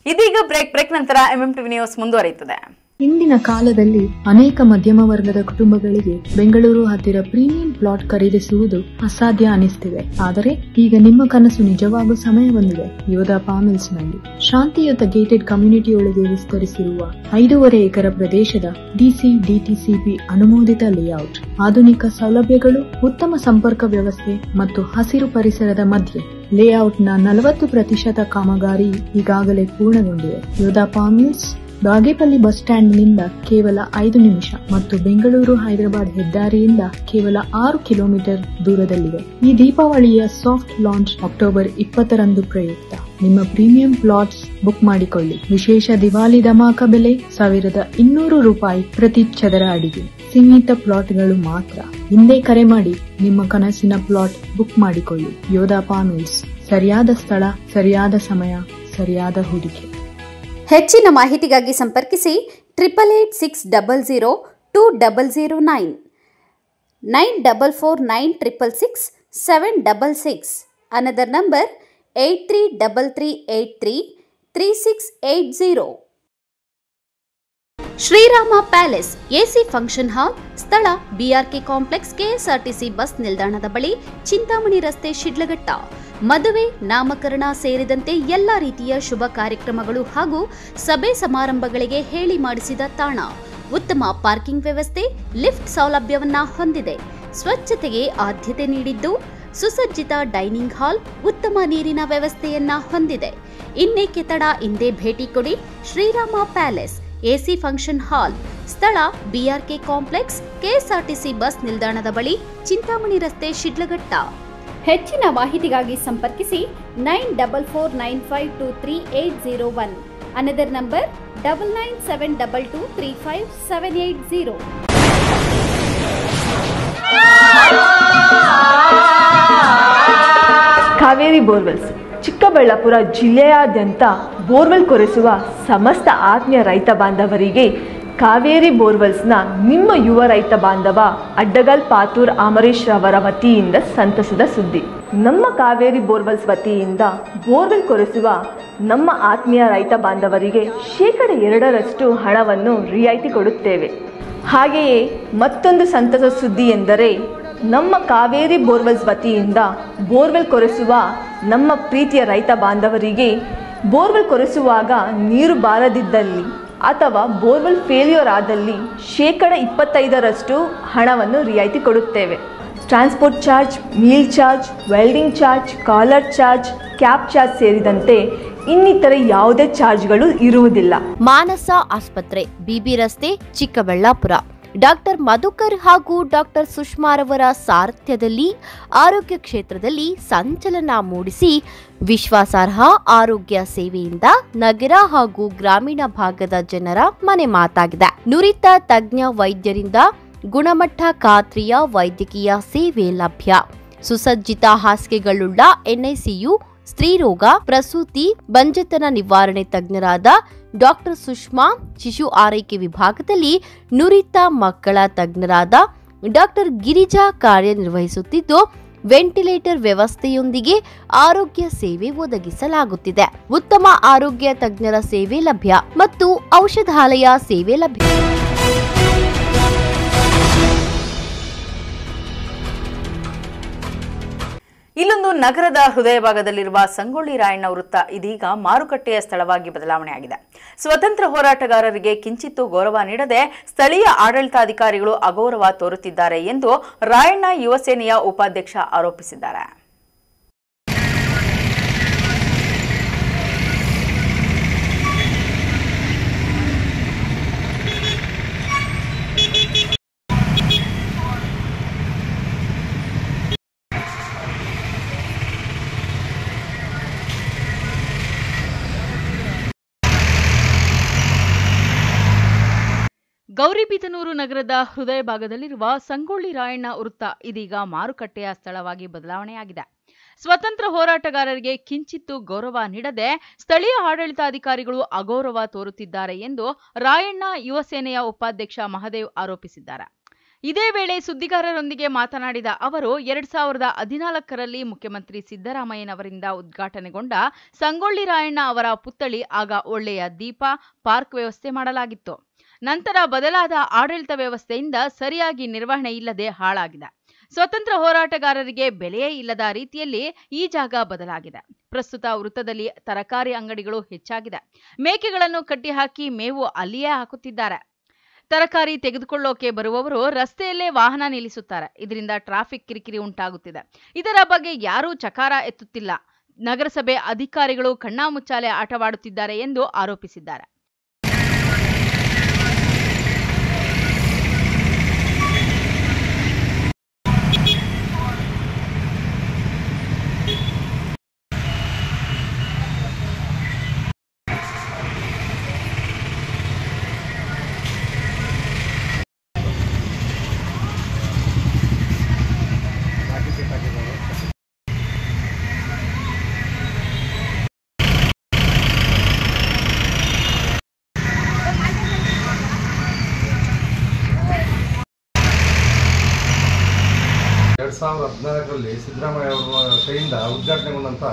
ಇದೀಗ ಬ್ರೇಕ್ ನಂತರ ಎಂಎಂಟಿವಿ ನ್ಯೂಸ್ ಮುಂದುವರಿಯುತ್ತದೆ. ಇಂದಿನ ಕಾಲದಲ್ಲಿ ಅನೇಕ ಮಧ್ಯಮ ವರ್ಗದ ಕುಟುಂಬಗಳಿಗೆ ಬೆಂಗಳೂರು ಹತ್ತಿರ ಪ್ರೀಮಿಯಂ ಪ್ಲಾಟ್ ಖರೀದಿಸುವುದು ಅಸಾಧ್ಯ ಅನಿಸ್ತಿದೆ. ಆದರೆ ಈಗ ನಿಮ್ಮ ಕನಸು ನಿಜವಾಗುವ ಸಮಯ ಬಂದಿದೆ. ಯೋಧಾ ಪಾಮಿಲ್ಸ್ ನಲ್ಲಿ ಶಾಂತಿಯುತ ಗೇಟೆಡ್ ಕಮ್ಯುನಿಟಿಯೊಳಗೆ ವಿಸ್ತರಿಸಿರುವ 5.5 ಎಕರೆ ಪ್ರದೇಶದ ಡಿಸಿ ಡಿಟಿಸಿಪಿ ಅನುಮೋದಿತ ಲೇಔಟ್, ಆಧುನಿಕ ಸೌಲಭ್ಯಗಳು, ಉತ್ತಮ ಸಂಪರ್ಕ ವ್ಯವಸ್ಥೆ ಮತ್ತು ಹಸಿರು ಪರಿಸರದ ಮಧ್ಯೆ ಲೇಔಟ್ನ 40% ಕಾಮಗಾರಿ ಈಗಾಗಲೇ ಪೂರ್ಣಗೊಂಡಿದೆ. ಯೋಧಾ ಪಾಮಿಲ್ಸ್ ಬಾಗೇಪಲ್ಲಿ ಬಸ್ ಸ್ಟ್ಯಾಂಡ್ನಿಂದ ಕೇವಲ 5 ನಿಮಿಷ ಮತ್ತು ಬೆಂಗಳೂರು ಹೈದರಾಬಾದ್ ಹೆದ್ದಾರಿಯಿಂದ ಕೇವಲ 6 ಕಿಲೋಮೀಟರ್ ದೂರದಲ್ಲಿದೆ. ಈ ದೀಪಾವಳಿಯ ಸಾಫ್ಟ್ ಲಾಂಚ್ ಅಕ್ಟೋಬರ್ 20ರಂದು ಪ್ರಯುಕ್ತ ನಿಮ್ಮ ಪ್ರೀಮಿಯಂ ಪ್ಲಾಟ್ಸ್ ಬುಕ್ ಮಾಡಿಕೊಳ್ಳಿ. ವಿಶೇಷ ದಿವಾಲಿ ಧಮಾಕ ಬೆಲೆ ₹1,200 ಪ್ರತಿ ಚದರ ಅಡಿಗೆ. ಸೀಮಿತ ಪ್ಲಾಟ್ಗಳು ಮಾತ್ರ. ಹಿಂದೆ ಕರೆ ಮಾಡಿ ನಿಮ್ಮ ಕನಸಿನ ಪ್ಲಾಟ್ ಬುಕ್ ಮಾಡಿಕೊಳ್ಳಿ. ಯೋಧಾ ಪಾಮಿಲ್ಸ್, ಸರಿಯಾದ ಸ್ಥಳ, ಸರಿಯಾದ ಸಮಯ, ಸರಿಯಾದ ಹೂಡಿಕೆ. ಹೆಚ್ಚಿನ ಮಾಹಿತಿಗಾಗಿ ಸಂಪರ್ಕಿಸಿ 8886002009 9449666766. Another number 8333833680. Sriram palace AC function hall, ಸ್ಥಳ ಬಿಆರ್ಕೆ ಕಾಂಪ್ಲೆಕ್ಸ್, ಕೆಎಸ್ಆರ್ಟಿಸಿ ಬಸ್ ನಿಲ್ದಾಣದ ಬಳಿ, ಚಿಂತಾಮಣಿ ರಸ್ತೆ, ಶಿಡ್ಲಘಟ್ಟ. ಮದುವೆ, ನಾಮಕರಣ ಸೇರಿದಂತೆ ಎಲ್ಲ ರೀತಿಯ ಶುಭ ಕಾರ್ಯಕ್ರಮಗಳು ಹಾಗೂ ಸಭೆ ಸಮಾರಂಭಗಳಿಗೆ ಹೇಳಿ ಮಾಡಿಸಿದ ತಾಣ. ಉತ್ತಮ ಪಾರ್ಕಿಂಗ್ ವ್ಯವಸ್ಥೆ, ಲಿಫ್ಟ್ ಸೌಲಭ್ಯವನ್ನ ಹೊಂದಿದೆ. ಸ್ವಚ್ಛತೆಗೆ ಆದ್ಯತೆ ನೀಡಿದ್ದು, ಸುಸಜ್ಜಿತ ಡೈನಿಂಗ್ ಹಾಲ್, ಉತ್ತಮ ನೀರಿನ ವ್ಯವಸ್ಥೆಯನ್ನ ಹೊಂದಿದೆ. ಇನ್ನೇಕೆ ತಡ, ಇಂದೇ ಭೇಟಿ ಕೊಡಿ. Sriram palace AC function hall, ಸ್ಥಳ ಬಿಆರ್ಕೆ ಕಾಂಪ್ಲೆಕ್ಸ್, ಕೆಎಸ್ಆರ್ಟಿಸಿ ಬಸ್ ನಿಲ್ದಾಣದ ಬಳಿ, ಚಿಂತಾಮಣಿ ರಸ್ತೆ, ಶಿಡ್ಲಘಟ್ಟ. ಹೆಚ್ಚಿನ ಮಾಹಿತಿಗಾಗಿ ಸಂಪರ್ಕಿಸಿ 9449523801. Another number 9972235780. Kaveri borewells Chikkaballapura ಜಿಲ್ಲೆಯಾದ್ಯಂತ ಬೋರ್ವೆಲ್ ಕೊರೆಸುವ ಸಮಸ್ತ ಆತ್ಮೀಯ ರೈತ ಬಾಂಧವರಿಗೆ ಕಾವೇರಿ ಬೋರ್ವೆಲ್ಸ್ನ ನಿಮ್ಮ ಯುವ ರೈತ ಬಾಂಧವ ಅಡ್ಡಗಲ್ ಪಾತೂರ್ ಅಮರೀಶ್ ರವರ ವತಿಯಿಂದ ಸಂತಸದ ಸುದ್ದಿ. ನಮ್ಮ ಕಾವೇರಿ ಬೋರ್ವೆಲ್ಸ್ ವತಿಯಿಂದ ಬೋರ್ವೆಲ್ ಕೊರೆಸುವ ನಮ್ಮ ಆತ್ಮೀಯ ರೈತ ಬಾಂಧವರಿಗೆ 2% ಹಣವನ್ನು ರಿಯಾಯಿತಿ ಕೊಡುತ್ತೇವೆ. ಹಾಗೆಯೇ ಮತ್ತೊಂದು ಸಂತಸ ಸುದ್ದಿ ಎಂದರೆ ನಮ್ಮ ಕಾವೇರಿ ಬೋರ್ವೆಲ್ಸ್ ವತಿಯಿಂದ ಬೋರ್ವೆಲ್ ಕೊರೆಸುವ ನಮ್ಮ ಪ್ರೀತಿಯ ರೈತ ಬಾಂಧವರಿಗೆ ಬೋರ್ವೆಲ್ ಕೊರೆಸುವಾಗ ನೀರು ಬಾರದಿದ್ದಲ್ಲಿ ಅಥವಾ ಬೋರ್ವೆಲ್ ಫೇಲ್ಯೂರ್ ಆದಲ್ಲಿ 25% ಹಣವನ್ನು ರಿಯಾಯಿತಿ ಕೊಡುತ್ತೇವೆ. Transport charge, meal charge, welding charge, collar charge, cab charge ಸೇರಿದಂತೆ ಇನ್ನಿತರೆ ಯಾವುದೇ ಚಾರ್ಜ್ಗಳು ಇರುವುದಿಲ್ಲ. ಮಾನಸ ಆಸ್ಪತ್ರೆ, ಬಿಬಿ ರಸ್ತೆ, ಚಿಕ್ಕಬಳ್ಳಾಪುರ. ಡಾಕ್ಟರ್ ಮಧುಕರ್ ಹಾಗೂ ಡಾಕ್ಟರ್ ಸುಷ್ಮಾರವರ ಸಾರಥ್ಯದಲ್ಲಿ ಆರೋಗ್ಯ ಕ್ಷೇತ್ರದಲ್ಲಿ ಸಂಚಲನ ಮೂಡಿಸಿ ವಿಶ್ವಾಸಾರ್ಹ ಆರೋಗ್ಯ ಸೇವೆಯಿಂದ ನಗರ ಹಾಗೂ ಗ್ರಾಮೀಣ ಭಾಗದ ಜನರ ಮನೆ ಮಾತಾಗಿದೆ. ನುರಿತ ತಜ್ಞ ವೈದ್ಯರಿಂದ ಗುಣಮಟ್ಟ ಖಾತ್ರಿಯ ವೈದ್ಯಕೀಯ ಸೇವೆ ಲಭ್ಯ. ಸುಸಜ್ಜಿತ ಹಾಸಿಗೆಗಳುಳ್ಳ ಎನ್ಐಸಿಯು, ಸ್ತ್ರೀರೋಗ, ಪ್ರಸೂತಿ, ಬಂಜೆತನ ನಿವಾರಣೆ ತಜ್ಞರಾದ ಡಾಕ್ಟರ್ ಸುಷ್ಮಾ, ಶಿಶು ಆರೈಕೆ ವಿಭಾಗದಲ್ಲಿ ನುರಿತ ಮಕ್ಕಳ ತಜ್ಞರಾದ ಡಾಕ್ಟರ್ ಗಿರಿಜಾ ಕಾರ್ಯನಿರ್ವಹಿಸುತ್ತಿದ್ದು, ವೆಂಟಿಲೇಟರ್ ವ್ಯವಸ್ಥೆಯೊಂದಿಗೆ ಆರೋಗ್ಯ ಸೇವೆ ಒದಗಿಸಲಾಗುತ್ತಿದೆ. ಉತ್ತಮ ಆರೋಗ್ಯ ತಜ್ಞರ ಸೇವೆ ಲಭ್ಯ ಮತ್ತು ಔಷಧಾಲಯ ಸೇವೆ ಲಭ್ಯ. ಇಲ್ಲೊಂದು ನಗರದ ಹೃದಯ ಭಾಗದಲ್ಲಿರುವ ಸಂಗೊಳ್ಳಿ ರಾಯಣ್ಣ ವೃತ್ತ ಇದೀಗ ಮಾರುಕಟ್ಟೆಯ ಸ್ಥಳವಾಗಿ ಬದಲಾವಣೆಯಾಗಿದೆ. ಸ್ವತಂತ್ರ ಹೋರಾಟಗಾರರಿಗೆ ಕಿಂಚಿತ್ತೂ ಗೌರವ ನೀಡದೆ ಸ್ಥಳೀಯ ಆಡಳಿತಾಧಿಕಾರಿಗಳು ಅಗೌರವ ತೋರುತ್ತಿದ್ದಾರೆ ಎಂದು ರಾಯಣ್ಣ ಯುವ ಸೇನೆಯ ಉಪಾಧ್ಯಕ್ಷ ಆರೋಪಿಸಿದ್ದಾರೆ. ಗೌರಿಬಿದನೂರು ನಗರದ ಹೃದಯ ಭಾಗದಲ್ಲಿರುವ ಸಂಗೊಳ್ಳಿ ರಾಯಣ್ಣ ವೃತ್ತ ಇದೀಗ ಮಾರುಕಟ್ಟೆಯ ಸ್ಥಳವಾಗಿ ಬದಲಾವಣೆಯಾಗಿದೆ. ಸ್ವತಂತ್ರ ಹೋರಾಟಗಾರರಿಗೆ ಕಿಂಚಿತ್ತೂ ಗೌರವ ನೀಡದೆ ಸ್ಥಳೀಯ ಆಡಳಿತಾಧಿಕಾರಿಗಳು ಅಗೌರವ ತೋರುತ್ತಿದ್ದಾರೆ ಎಂದು ರಾಯಣ್ಣ ಯುವ ಸೇನೆಯ ಉಪಾಧ್ಯಕ್ಷ ಮಹದೇವ್ ಆರೋಪಿಸಿದ್ದಾರೆ. ಇದೇ ವೇಳೆ ಸುದ್ದಿಗಾರರೊಂದಿಗೆ ಮಾತನಾಡಿದ ಅವರು 2014ರಲ್ಲಿ ಮುಖ್ಯಮಂತ್ರಿ ಸಿದ್ದರಾಮಯ್ಯನವರಿಂದ ಉದ್ಘಾಟನೆಗೊಂಡ ಸಂಗೊಳ್ಳಿ ರಾಯಣ್ಣ ಅವರ ಪುತ್ಥಳಿ ಆಗ ಒಳ್ಳೆಯ ದೀಪ, ಪಾರ್ಕ್ ವ್ಯವಸ್ಥೆ ಮಾಡಲಾಗಿತ್ತು. ನಂತರ ಬದಲಾದ ಆಡಳಿತ ವ್ಯವಸ್ಥೆಯಿಂದ ಸರಿಯಾಗಿ ನಿರ್ವಹಣೆ ಇಲ್ಲದೆ ಹಾಳಾಗಿದೆ. ಸ್ವತಂತ್ರ ಹೋರಾಟಗಾರರಿಗೆ ಬೆಲೆಯೇ ಇಲ್ಲದ ರೀತಿಯಲ್ಲಿ ಈ ಜಾಗ ಬದಲಾಗಿದೆ. ಪ್ರಸ್ತುತ ವೃತ್ತದಲ್ಲಿ ತರಕಾರಿ ಅಂಗಡಿಗಳು ಹೆಚ್ಚಾಗಿದೆ. ಮೇಕೆಗಳನ್ನು ಕಟ್ಟಿಹಾಕಿ ಮೇವು ಅಲ್ಲಿಯೇ ಹಾಕುತ್ತಿದ್ದಾರೆ. ತರಕಾರಿ ತೆಗೆದುಕೊಳ್ಳೋಕೆ ಬರುವವರು ರಸ್ತೆಯಲ್ಲೇ ವಾಹನ ನಿಲ್ಲಿಸುತ್ತಾರೆ. ಇದರಿಂದ ಟ್ರಾಫಿಕ್ ಕಿರಿಕಿರಿ ಉಂಟಾಗುತ್ತಿದೆ. ಇದರ ಬಗ್ಗೆ ಯಾರೂ ಚಕಾರ ಎತ್ತುತ್ತಿಲ್ಲ. ನಗರಸಭೆ ಅಧಿಕಾರಿಗಳು ಕಣ್ಣಾಮುಚ್ಚಾಲೆ ಆಟವಾಡುತ್ತಿದ್ದಾರೆ ಎಂದು ಆರೋಪಿಸಿದ್ದಾರೆ. ಸಿದ್ದರಾಮಯ್ಯ ಅವರ ಕೈಯಿಂದ ಉದ್ಘಾಟನೆಗೊಂಡಂಥ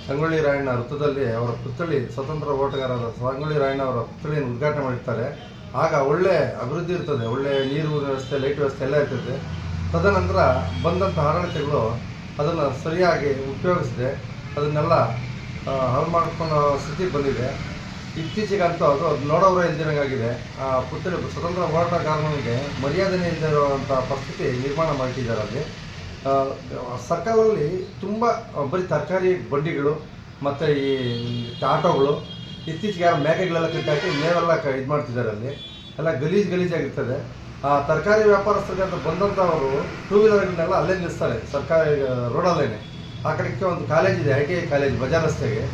ಸಂಗೊಳ್ಳಿ ರಾಯಣ್ಣ ವೃತ್ತದಲ್ಲಿ ಅವರ ಪುತ್ಥಳಿ, ಸ್ವತಂತ್ರ ಹೋರಾಟಗಾರರ ಸಂಗೊಳ್ಳಿ ರಾಯಣ್ಣ ಅವರ ಪುತ್ಥಳಿಯನ್ನು ಉದ್ಘಾಟನೆ ಮಾಡಿರ್ತಾರೆ. ಆಗ ಒಳ್ಳೆ ಅಭಿವೃದ್ಧಿ ಇರ್ತದೆ, ಒಳ್ಳೆ ನೀರು ವ್ಯವಸ್ಥೆ, ಲೈಟ್ ವ್ಯವಸ್ಥೆ ಎಲ್ಲ ಇರ್ತದೆ. ತದನಂತರ ಬಂದಂಥ ಆಡಳಿತಗಳು ಅದನ್ನು ಸರಿಯಾಗಿ ಉಪಯೋಗಿಸಿದೆ, ಅದನ್ನೆಲ್ಲ ಹಾಳು ಮಾಡಿಕೊಳ್ಳೋ ಸ್ಥಿತಿ ಬಂದಿದೆ. ಇತ್ತೀಚೆಗಂತೂ ಅದು ನೋಡೋರೇ ಇಲ್ದಿರಂಗಾಗಿದೆ. ಪುತ್ಥಳಿ ಸ್ವತಂತ್ರ ಹೋರಾಟಗಾರನಿಗೆ ಮರ್ಯಾದೆನೇ ಇಲ್ಲದೆ ಇರುವಂಥ ಪರಿಸ್ಥಿತಿ ನಿರ್ಮಾಣ ಮಾಡಿಟ್ಟಿದ್ದಾರೆ. ಅಲ್ಲಿ ಸರ್ಕಾರದಲ್ಲಿ ತುಂಬ ಬರೀ ತರಕಾರಿ ಬಂಡಿಗಳು ಮತ್ತು ಈ ಆಟೋಗಳು, ಇತ್ತೀಚೆಗೆ ಯಾರು ಮೇಕೆಗಳೆಲ್ಲ ಕಟ್ಟಾಕಿ ಮೇವೆಲ್ಲ ಇದು ಮಾಡ್ತಿದ್ದಾರೆ. ಅಲ್ಲಿ ಎಲ್ಲ ಗಲೀಜಾಗಿರ್ತದೆ. ತರಕಾರಿ ವ್ಯಾಪಾರಸ್ಥರಿಗೆ ಅಂತ ಬಂದಂಥವರು ಟೂ ವೀಲರ್ಗಳನ್ನೆಲ್ಲ ಅಲ್ಲೇ ನಿಲ್ಲಿಸ್ತಾರೆ, ಸರ್ಕಾರಿ ರೋಡಲ್ಲೇ. ಆ ಕಡೆಗೆ ಒಂದು ಕಾಲೇಜ್ ಇದೆ, ITI ಕಾಲೇಜ್ ಬಜಾರ್ ರಸ್ತೆಗೆ.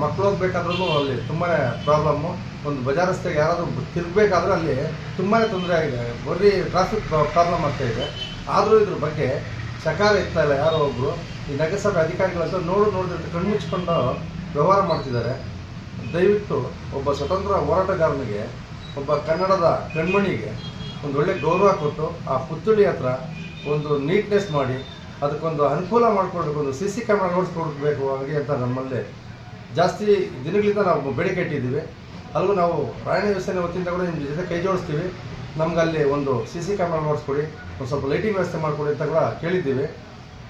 ಮಕ್ಕಳು ಹೋಗ್ಬೇಕಾದ್ರೂ ಅಲ್ಲಿ ತುಂಬಾ ಪ್ರಾಬ್ಲಮ್ಮು. ಒಂದು ಬಜಾರ್ ರಸ್ತೆಗೆ ಯಾರಾದರೂ ತಿರುಗಬೇಕಾದ್ರೆ ಅಲ್ಲಿ ತುಂಬಾ ತೊಂದರೆ ಆಗಿದೆ, ಬರೀ ಟ್ರಾಫಿಕ್ ಪ್ರಾಬ್ಲಮ್ ಆಗ್ತಾಯಿದೆ. ಆದರೂ ಇದ್ರ ಬಗ್ಗೆ ಚಕಾರ ಇರ್ತಾ ಇಲ್ಲ ಯಾರೋ ಒಬ್ಬರು. ಈ ನಗರಸಭೆ ಅಧಿಕಾರಿಗಳಂತ ನೋಡಿದ್ರೆ ಕಣ್ಮುಚ್ಕೊಂಡು ವ್ಯವಹಾರ ಮಾಡ್ತಿದ್ದಾರೆ. ದಯವಿಟ್ಟು ಒಬ್ಬ ಸ್ವತಂತ್ರ ಹೋರಾಟಗಾರನಿಗೆ ಒಬ್ಬ ಕನ್ನಡದ ಕಣ್ಮಣಿಗೆ ಒಂದು ಒಳ್ಳೆ ಗೌರವ ಕೊಟ್ಟು ಆ ಪುತ್ಥಳಿ ಹತ್ರ ಒಂದು ನೀಟ್ನೆಸ್ ಮಾಡಿ ಅದಕ್ಕೊಂದು ಅನುಕೂಲ ಮಾಡಿಕೊಡ್ಬೇಕು, ಒಂದು CC ಕ್ಯಾಮ್ರಾ ನೋಡಿಸ್ಕೊಡ್ಬೇಕು ಹಾಗೆ ಅಂತ ನಮ್ಮಲ್ಲಿ ಜಾಸ್ತಿ ದಿನಗಳಿಂದ ನಾವು ಬೇಡಿಕೆ ಇಟ್ಟಿದ್ದೀವಿ. ಅಲ್ಲೂ ನಾವು ರಾಯಣ್ಣ ಯುವಸೇನೆ ವತಿಯಿಂದ ಕೂಡ ನಿಮ್ಮ ಜೊತೆ ಕೈ ಜೋಡಿಸ್ತೀವಿ. ನಮ್ಗೆ ಅಲ್ಲಿ ಒಂದು CC ಕ್ಯಾಮ್ರಾ ನೋಡಿಸ್ಕೊಡಿ, ಒಂದು ಸ್ವಲ್ಪ ಲೈಟಿಂಗ್ ವ್ಯವಸ್ಥೆ ಮಾಡಿಕೊಡಿ ಅಂತ ಕೂಡ ಕೇಳಿದ್ದೀವಿ.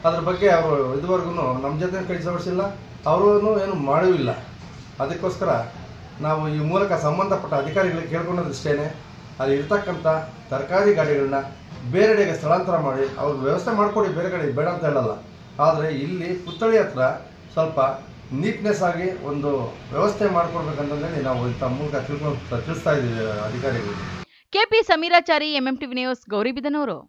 ಅದ್ರ ಬಗ್ಗೆ ಅವರು ಇದುವರೆಗೂ ನಮ್ಮ ಜೊತೆ ಕೈ ಜೋಡಿಸಿಲ್ಲ, ಅವರು ಏನು ಮಾಡೂ ಇಲ್ಲ. ಅದಕ್ಕೋಸ್ಕರ ನಾವು ಈ ಮೂಲಕ ಸಂಬಂಧಪಟ್ಟ ಅಧಿಕಾರಿಗಳಿಗೆ ಕೇಳ್ಕೊಳ್ಳೋದಿಷ್ಟೇ, ಅಲ್ಲಿ ಇರ್ತಕ್ಕಂಥ ತರಕಾರಿ ಗಾಡಿಗಳನ್ನ ಬೇರೆಡೆಗೆ ಸ್ಥಳಾಂತರ ಮಾಡಿ ಅವ್ರಿಗೆ ವ್ಯವಸ್ಥೆ ಮಾಡಿಕೊಡಿ, ಬೇರೆ ಕಡೆ ಬೇಡ ಅಂತ ಹೇಳಲ್ಲ. ಆದರೆ ಇಲ್ಲಿ ಪುತ್ಥಳಿ ಹತ್ರ ಸ್ವಲ್ಪ ನೀಟ್ನೆಸ್ ಆಗಿ ಒಂದು ವ್ಯವಸ್ಥೆ ಮಾಡಿಕೊಡ್ಬೇಕಂತಂದೇಳಿ ನಾವು ಇಂಥ ಮೂಲಕ ತಿಳಿಸ್ತಾ ಇದ್ದೀವಿ ಅಧಿಕಾರಿಗಳಿಗೆ. KP Sameerachari, MMTV news, Gauribidanur.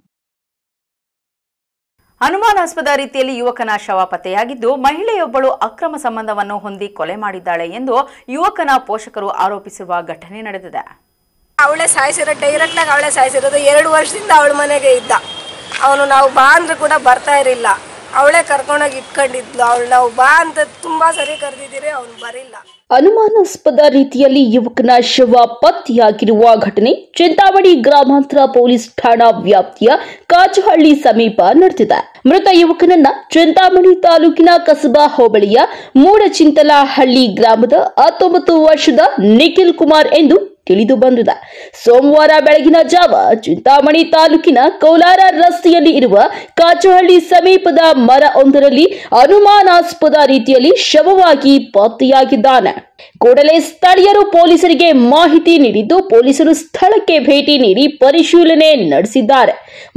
ಅನುಮಾನಾಸ್ಪದ ರೀತಿಯಲ್ಲಿ ಯುವಕನ ಶವ ಪತ್ತೆಯಾಗಿದ್ದು, ಮಹಿಳೆಯೊಬ್ಬಳು ಅಕ್ರಮ ಸಂಬಂಧವನ್ನು ಹೊಂದಿ ಕೊಲೆ ಮಾಡಿದ್ದಾಳೆ ಎಂದು ಯುವಕನ ಪೋಷಕರು ಆರೋಪಿಸಿರುವ ಘಟನೆ ನಡೆದಿದೆ. ಅವಳೇ ಸಾಯಿಸಿರೋ, ಡೈರೆಕ್ಟ್ ಆಗಿ ಅವಳೇ ಸಾಯಿಸಿರೋದು. 2 ವರ್ಷದಿಂದ ಅವಳ ಮನೆಗೆ ಇದ್ದ ಅವನು. ನಾವು ಬಾ ಅಂದ್ರೆ ಕೂಡ ಬರ್ತಾ ಇರಲಿಲ್ಲ, ಅವಳೇ ಕರ್ಕೊಂಡೋಗಿ ಇಟ್ಕೊಂಡಿದ್ಲು. ಅವಳು ನಾವು ಬಾ ಅಂತ ತುಂಬಾ ಸರಿ ಕರೆದಿದ್ದೀರಿ, ಅವನು ಬರಿಲ್ಲ. ಅನುಮಾನಾಸ್ಪದ ರೀತಿಯಲ್ಲಿ ಯುವಕನ ಶವ ಪತ್ತೆಯಾಗಿರುವ ಘಟನೆ ಚಿಂತಾಮಣಿ ಗ್ರಾಮಾಂತರ ಪೊಲೀಸ್ ಠಾಣಾ ವ್ಯಾಪ್ತಿಯ ಕಾಜಹಳ್ಳಿ ಸಮೀಪ ನಡೆದಿದೆ. ಮೃತ ಯುವಕನನ್ನ ಚಿಂತಾಮಣಿ ತಾಲೂಕಿನ ಕಸಬಾ ಹೋಬಳಿಯ ಮೂಡಚಿಂತಲಹಳ್ಳಿ ಗ್ರಾಮದ 19 ವರ್ಷದ ನಿಖಿಲ್ ಕುಮಾರ್ ಎಂದು ತಿಳಿದು ಬಂದಿದೆ. ಸೋಮವಾರ ಬೆಳಗಿನ ಜಾವ ಚಿಂತಾಮಣಿ ತಾಲೂಕಿನ ಕೋಲಾರ ರಸ್ತೆಯಲ್ಲಿ ಇರುವ ಕಾಚಹಳ್ಳಿ ಸಮೀಪದ ಮರ ಒಂದರಲ್ಲಿ ಅನುಮಾನಾಸ್ಪದ ರೀತಿಯಲ್ಲಿ ಶವವಾಗಿ ಪತ್ತೆಯಾಗಿದ್ದಾನೆ. ಕೂಡಲೇ ಸ್ಥಳೀಯರು ಪೊಲೀಸರಿಗೆ ಮಾಹಿತಿ ನೀಡಿದ್ದು, ಪೊಲೀಸರು ಸ್ಥಳಕ್ಕೆ ಭೇಟಿ ನೀಡಿ ಪರಿಶೀಲನೆ ನಡೆಸಿದ್ದಾರೆ.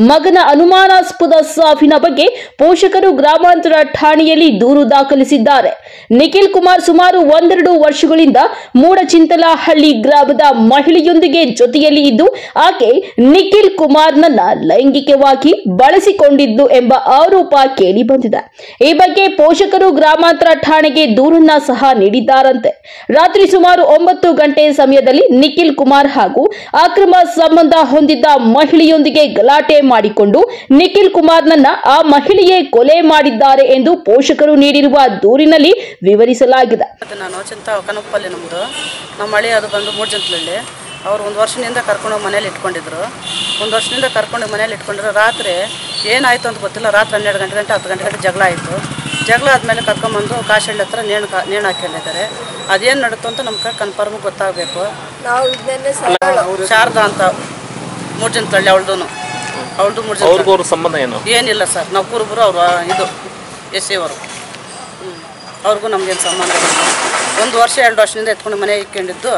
ಮಗನ ಅನುಮಾನಾಸ್ಪದ ಸಾವಿನ ಬಗ್ಗೆ ಪೋಷಕರು ಗ್ರಾಮಾಂತರ ಠಾಣೆಯಲ್ಲಿ ದೂರು ದಾಖಲಿಸಿದ್ದಾರೆ. ನಿಖಿಲ್ ಕುಮಾರ್ ಸುಮಾರು 1-2 ವರ್ಷಗಳಿಂದ ಮೂಡಚಿಂತಲಹಳ್ಳಿ ಗ್ರಾಮದ ಮಹಿಳೆಯೊಂದಿಗೆ ಜೊತೆಯಲ್ಲಿ ಇದ್ದು, ಆಕೆ ನಿಖಿಲ್ ಕುಮಾರ್ನನ್ನ ಲೈಂಗಿಕವಾಗಿ ಬಳಸಿಕೊಂಡಿದ್ದು ಎಂಬ ಆರೋಪ ಕೇಳಿ ಬಂದಿದೆ. ಈ ಬಗ್ಗೆ ಪೋಷಕರು ಗ್ರಾಮಾಂತರ ಠಾಣೆಗೆ ದೂರನ್ನ ಸಹ ನೀಡಿದ್ದಾರಂತೆ. ರಾತ್ರಿ ಸುಮಾರು 9 ಗಂಟೆ ಸಮಯದಲ್ಲಿ ನಿಖಿಲ್ ಕುಮಾರ್ ಹಾಗೂ ಅಕ್ರಮ ಸಂಬಂಧ ಹೊಂದಿದ್ದ ಮಹಿಳೆಯೊಂದಿಗೆ ಗಲಾಟೆ ಮಾಡಿಕೊಂಡು ನಿಖಿಲ್ ಕುಮಾರ್ನನ್ನ ಆ ಮಹಿಳೆಯೇ ಕೊಲೆ ಮಾಡಿದ್ದಾರೆ ಎಂದು ಪೋಷಕರು ನೀಡಿರುವ ದೂರಿನಲ್ಲಿ ವಿವರಿಸಲಾಗಿದೆ. ನಾನು ಕನಪ್ಪಲ್ಲಿ ನಮ್ಮದು ನಮ್ಮ ಮಳೆ ಅದು ಬಂದು ಮೂಡಚಿಂತಲಹಳ್ಳಿ. ಅವರು 1 ವರ್ಷದಿಂದ ಕರ್ಕೊಂಡು ಮನೇಲಿ ಇಟ್ಕೊಂಡಿದ್ರು. 1 ವರ್ಷದಿಂದ ಕರ್ಕೊಂಡು ಮನೇಲಿ ಇಟ್ಕೊಂಡ್ರು. ರಾತ್ರಿ ಏನಾಯಿತು ಅಂತ ಗೊತ್ತಿಲ್ಲ, ರಾತ್ರಿ 12 ಗಂಟೆ 10 ಗಂಟೆ ಜಗಳ ಆಯಿತು. ಜಗಳ ಆದಮೇಲೆ ಕರ್ಕೊಂಬಂದು ಕಾಶಹಳ್ಳಿ ಹತ್ರ ನೇಣು ಹಾಕೊಂಡಿದ್ದಾರೆ. ಅದೇನು ನಡುತ್ತು ಅಂತ ನಮ್ಗೆ ಕನ್ಫರ್ಮ್ ಗೊತ್ತಾಗಬೇಕು. ಶಾರದಾ ಅಂತ ಮೂಡಚಿಂತಲಹಳ್ಳಿ, ಅವಳದು ಮೂಡಚಿಂತಲಹಳ್ಳಿ ಸಂಬಂಧ ಏನು ಏನಿಲ್ಲ ಸರ್. ನಾವು ಕುರುಬರು, ಅವರು ಇದು SC ಅವರು. ಅವ್ರಿಗೂ ನಮ್ಗೇನು ಸಂಬಂಧ ಇಲ್ಲ. 1 ವರ್ಷ 2 ವರ್ಷದಿಂದ ಎತ್ಕೊಂಡು ಮನೆಗೆ ಇಟ್ಕೊಂಡಿದ್ದು.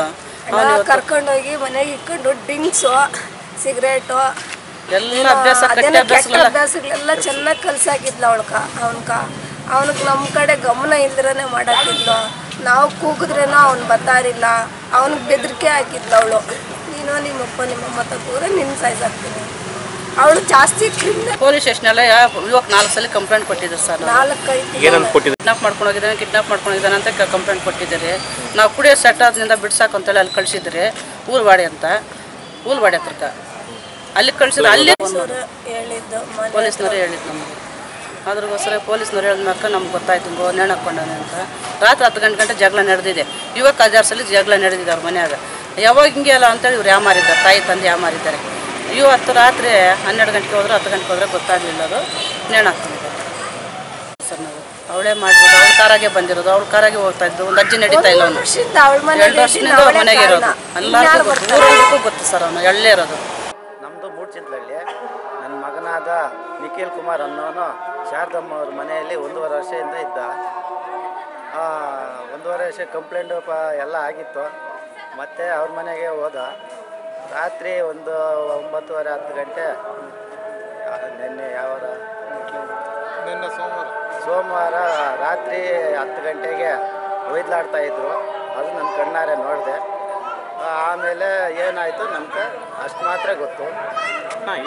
ಕರ್ಕೊಂಡೋಗಿ ಮನೆಗೆ ಇಟ್ಕೊಂಡು ಡ್ರಿಂಕ್ಸು, ಸಿಗರೇಟು ಎಲ್ಲ ಅಭ್ಯಾಸಗಳೆಲ್ಲ ಚೆನ್ನಾಗಿ ಕಲ್ಸಾಕಿದ್ಲು ಅವನಿಗೆ ನಮ್ಮ ಕಡೆ ಗಮನ ಇಲ್ದಿರನೇ ಮಾಡಾಕಿದ್ಲು. ನಾವು ಕೂಗಿದ್ರೇನೋ ಅವ್ನು ಬರ್ತಾರಿಲ್ಲ, ಅವನಿಗೆ ಬೆದರಿಕೆ ಹಾಕಿದ್ಲು ಅವಳು. ನೀನು ನಿಮ್ಮಪ್ಪ ನಿಮ್ಮಮ್ಮ ತಗೋದ್ರೆ ನಿನ್ನ ಸಾಯಿಸಾಕ್ತೀನಿ. ಅವಳು ಜಾಸ್ತಿ ಪೊಲೀಸ್ ಸ್ಟೇಷನಲ್ಲೇ ಇವಾಗ 4 ಸಲ ಕಂಪ್ಲೇಂಟ್ ಕೊಟ್ಟಿದ್ದಾರೆ ಸರ್. 4-5 ಕಿಡ್ನಾಪ್ ಮಾಡ್ಕೊಂಡಿದ್ದಾನೆ ಅಂತ ಕಂಪ್ಲೇಂಟ್ ಕೊಟ್ಟಿದ್ದಾರೆ. ನಾವು ಕುಡಿಯೋ ಸೆಟ್ಟಾದ್ರಿಂದ ಬಿಡ್ಸಾಕಂತೇಳಿ ಅಲ್ಲಿ ಕಳಿಸಿದ್ರಿ ಊರ್ವಾಡಿ ಹತ್ರಕ್ಕ. ಅಲ್ಲಿ ಕಳಿಸಿದ್ರೆ ಅಲ್ಲಿ ಪೊಲೀಸ್ನವರೇ ಹೇಳಿದ್ದು ನಮಗೆ. ಅದ್ರಗೋಸ್ಕರ ಪೊಲೀಸ್ನವ್ರು ಹೇಳಿದ್ಮೇಲೆ ನಮ್ಗೆ ಗೊತ್ತಾಯ್ತು ನೇಣು ಹಾಕ್ಕೊಂಡಾನೆ ಅಂತ. ರಾತ್ರಿ 10 ಗಂಟೆ ಜಗಳ ನಡೆದಿದೆ. ಇವಾಗ 10 ಸಲ ಜಗಳ ನಡೆದಿದೆ ಅವ್ರ ಮನ್ಯಾಗ. ಯಾವಾಗ ಹಿಂಗೆ ಅಲ್ಲ ಅಂತೇಳಿ ಇವ್ರು ಯಾಮಾರಿದ್ದಾರೆ, ತಾಯಿ ತಂದೆ ಯಾಮಾರಿದ್ದಾರೆ. ಇವತ್ತು ರಾತ್ರಿ 12 ಗಂಟೆಗೆ ಹೋದ್ರೆ 10 ಗಂಟೆಗೆ ಹೋದ್ರೆ ಗೊತ್ತಾಗಲಿಲ್ಲ, ಅದು ನೇಣು ಹಾಕ್ಕೊಂಡಿದ್ದಾರೆ ಸರ್. ನಾವು ಅವಳೇ ಮಾಡ್ಬೋದು, ಅವ್ಳ ಕಾರಾಗೆ ಬಂದಿರೋದು, ಅವ್ಳ ಕಾರಾಗೆ ಹೋಗ್ತಾ ಇದ್ದು. ಒಂದು ಅಜ್ಜಿ ನಡೀತಾ ಇಲ್ಲ, ಅವನು 2 ವರ್ಷದಿಂದ ಅವ್ರ ಮನೆಗೆ ಇರೋದು. ಎಲ್ಲರಿಗೂ ಗೊತ್ತು ಸರ್, ಅವನು ಎಳ್ಳೇ ಇರೋದು. ನಮ್ಮದು ಮೂಡಚಿಂತಲಹಳ್ಳಿ. ನನ್ನ ಮಗನಾದ ನಿಖಿಲ್ ಕುಮಾರ್ ಅನ್ನೋನು ಶಾರದಮ್ಮ ಅವ್ರ ಮನೆಯಲ್ಲಿ 1.5 ವರ್ಷದಿಂದ ಇದ್ದ. 1.5 ವರ್ಷ ಕಂಪ್ಲೇಂಟು ಎಲ್ಲ ಆಗಿತ್ತು. ಮತ್ತು ಅವ್ರ ಮನೆಗೆ ಹೋದ. ರಾತ್ರಿ ಒಂದು 9:30-10 ಗಂಟೆ ನಿನ್ನೆ ಸೋಮವಾರ ರಾತ್ರಿ 10 ಗಂಟೆಗೆ ಒಯ್ದಲಾಡ್ತಾಯಿದ್ರು. ಅದು ನನ್ನ ಕಣ್ಣಾರೆ ನೋಡಿದೆ. ಆಮೇಲೆ ಏನಾಯಿತು ನಮ್ಗೆ ಅಷ್ಟು ಮಾತ್ರ ಗೊತ್ತು.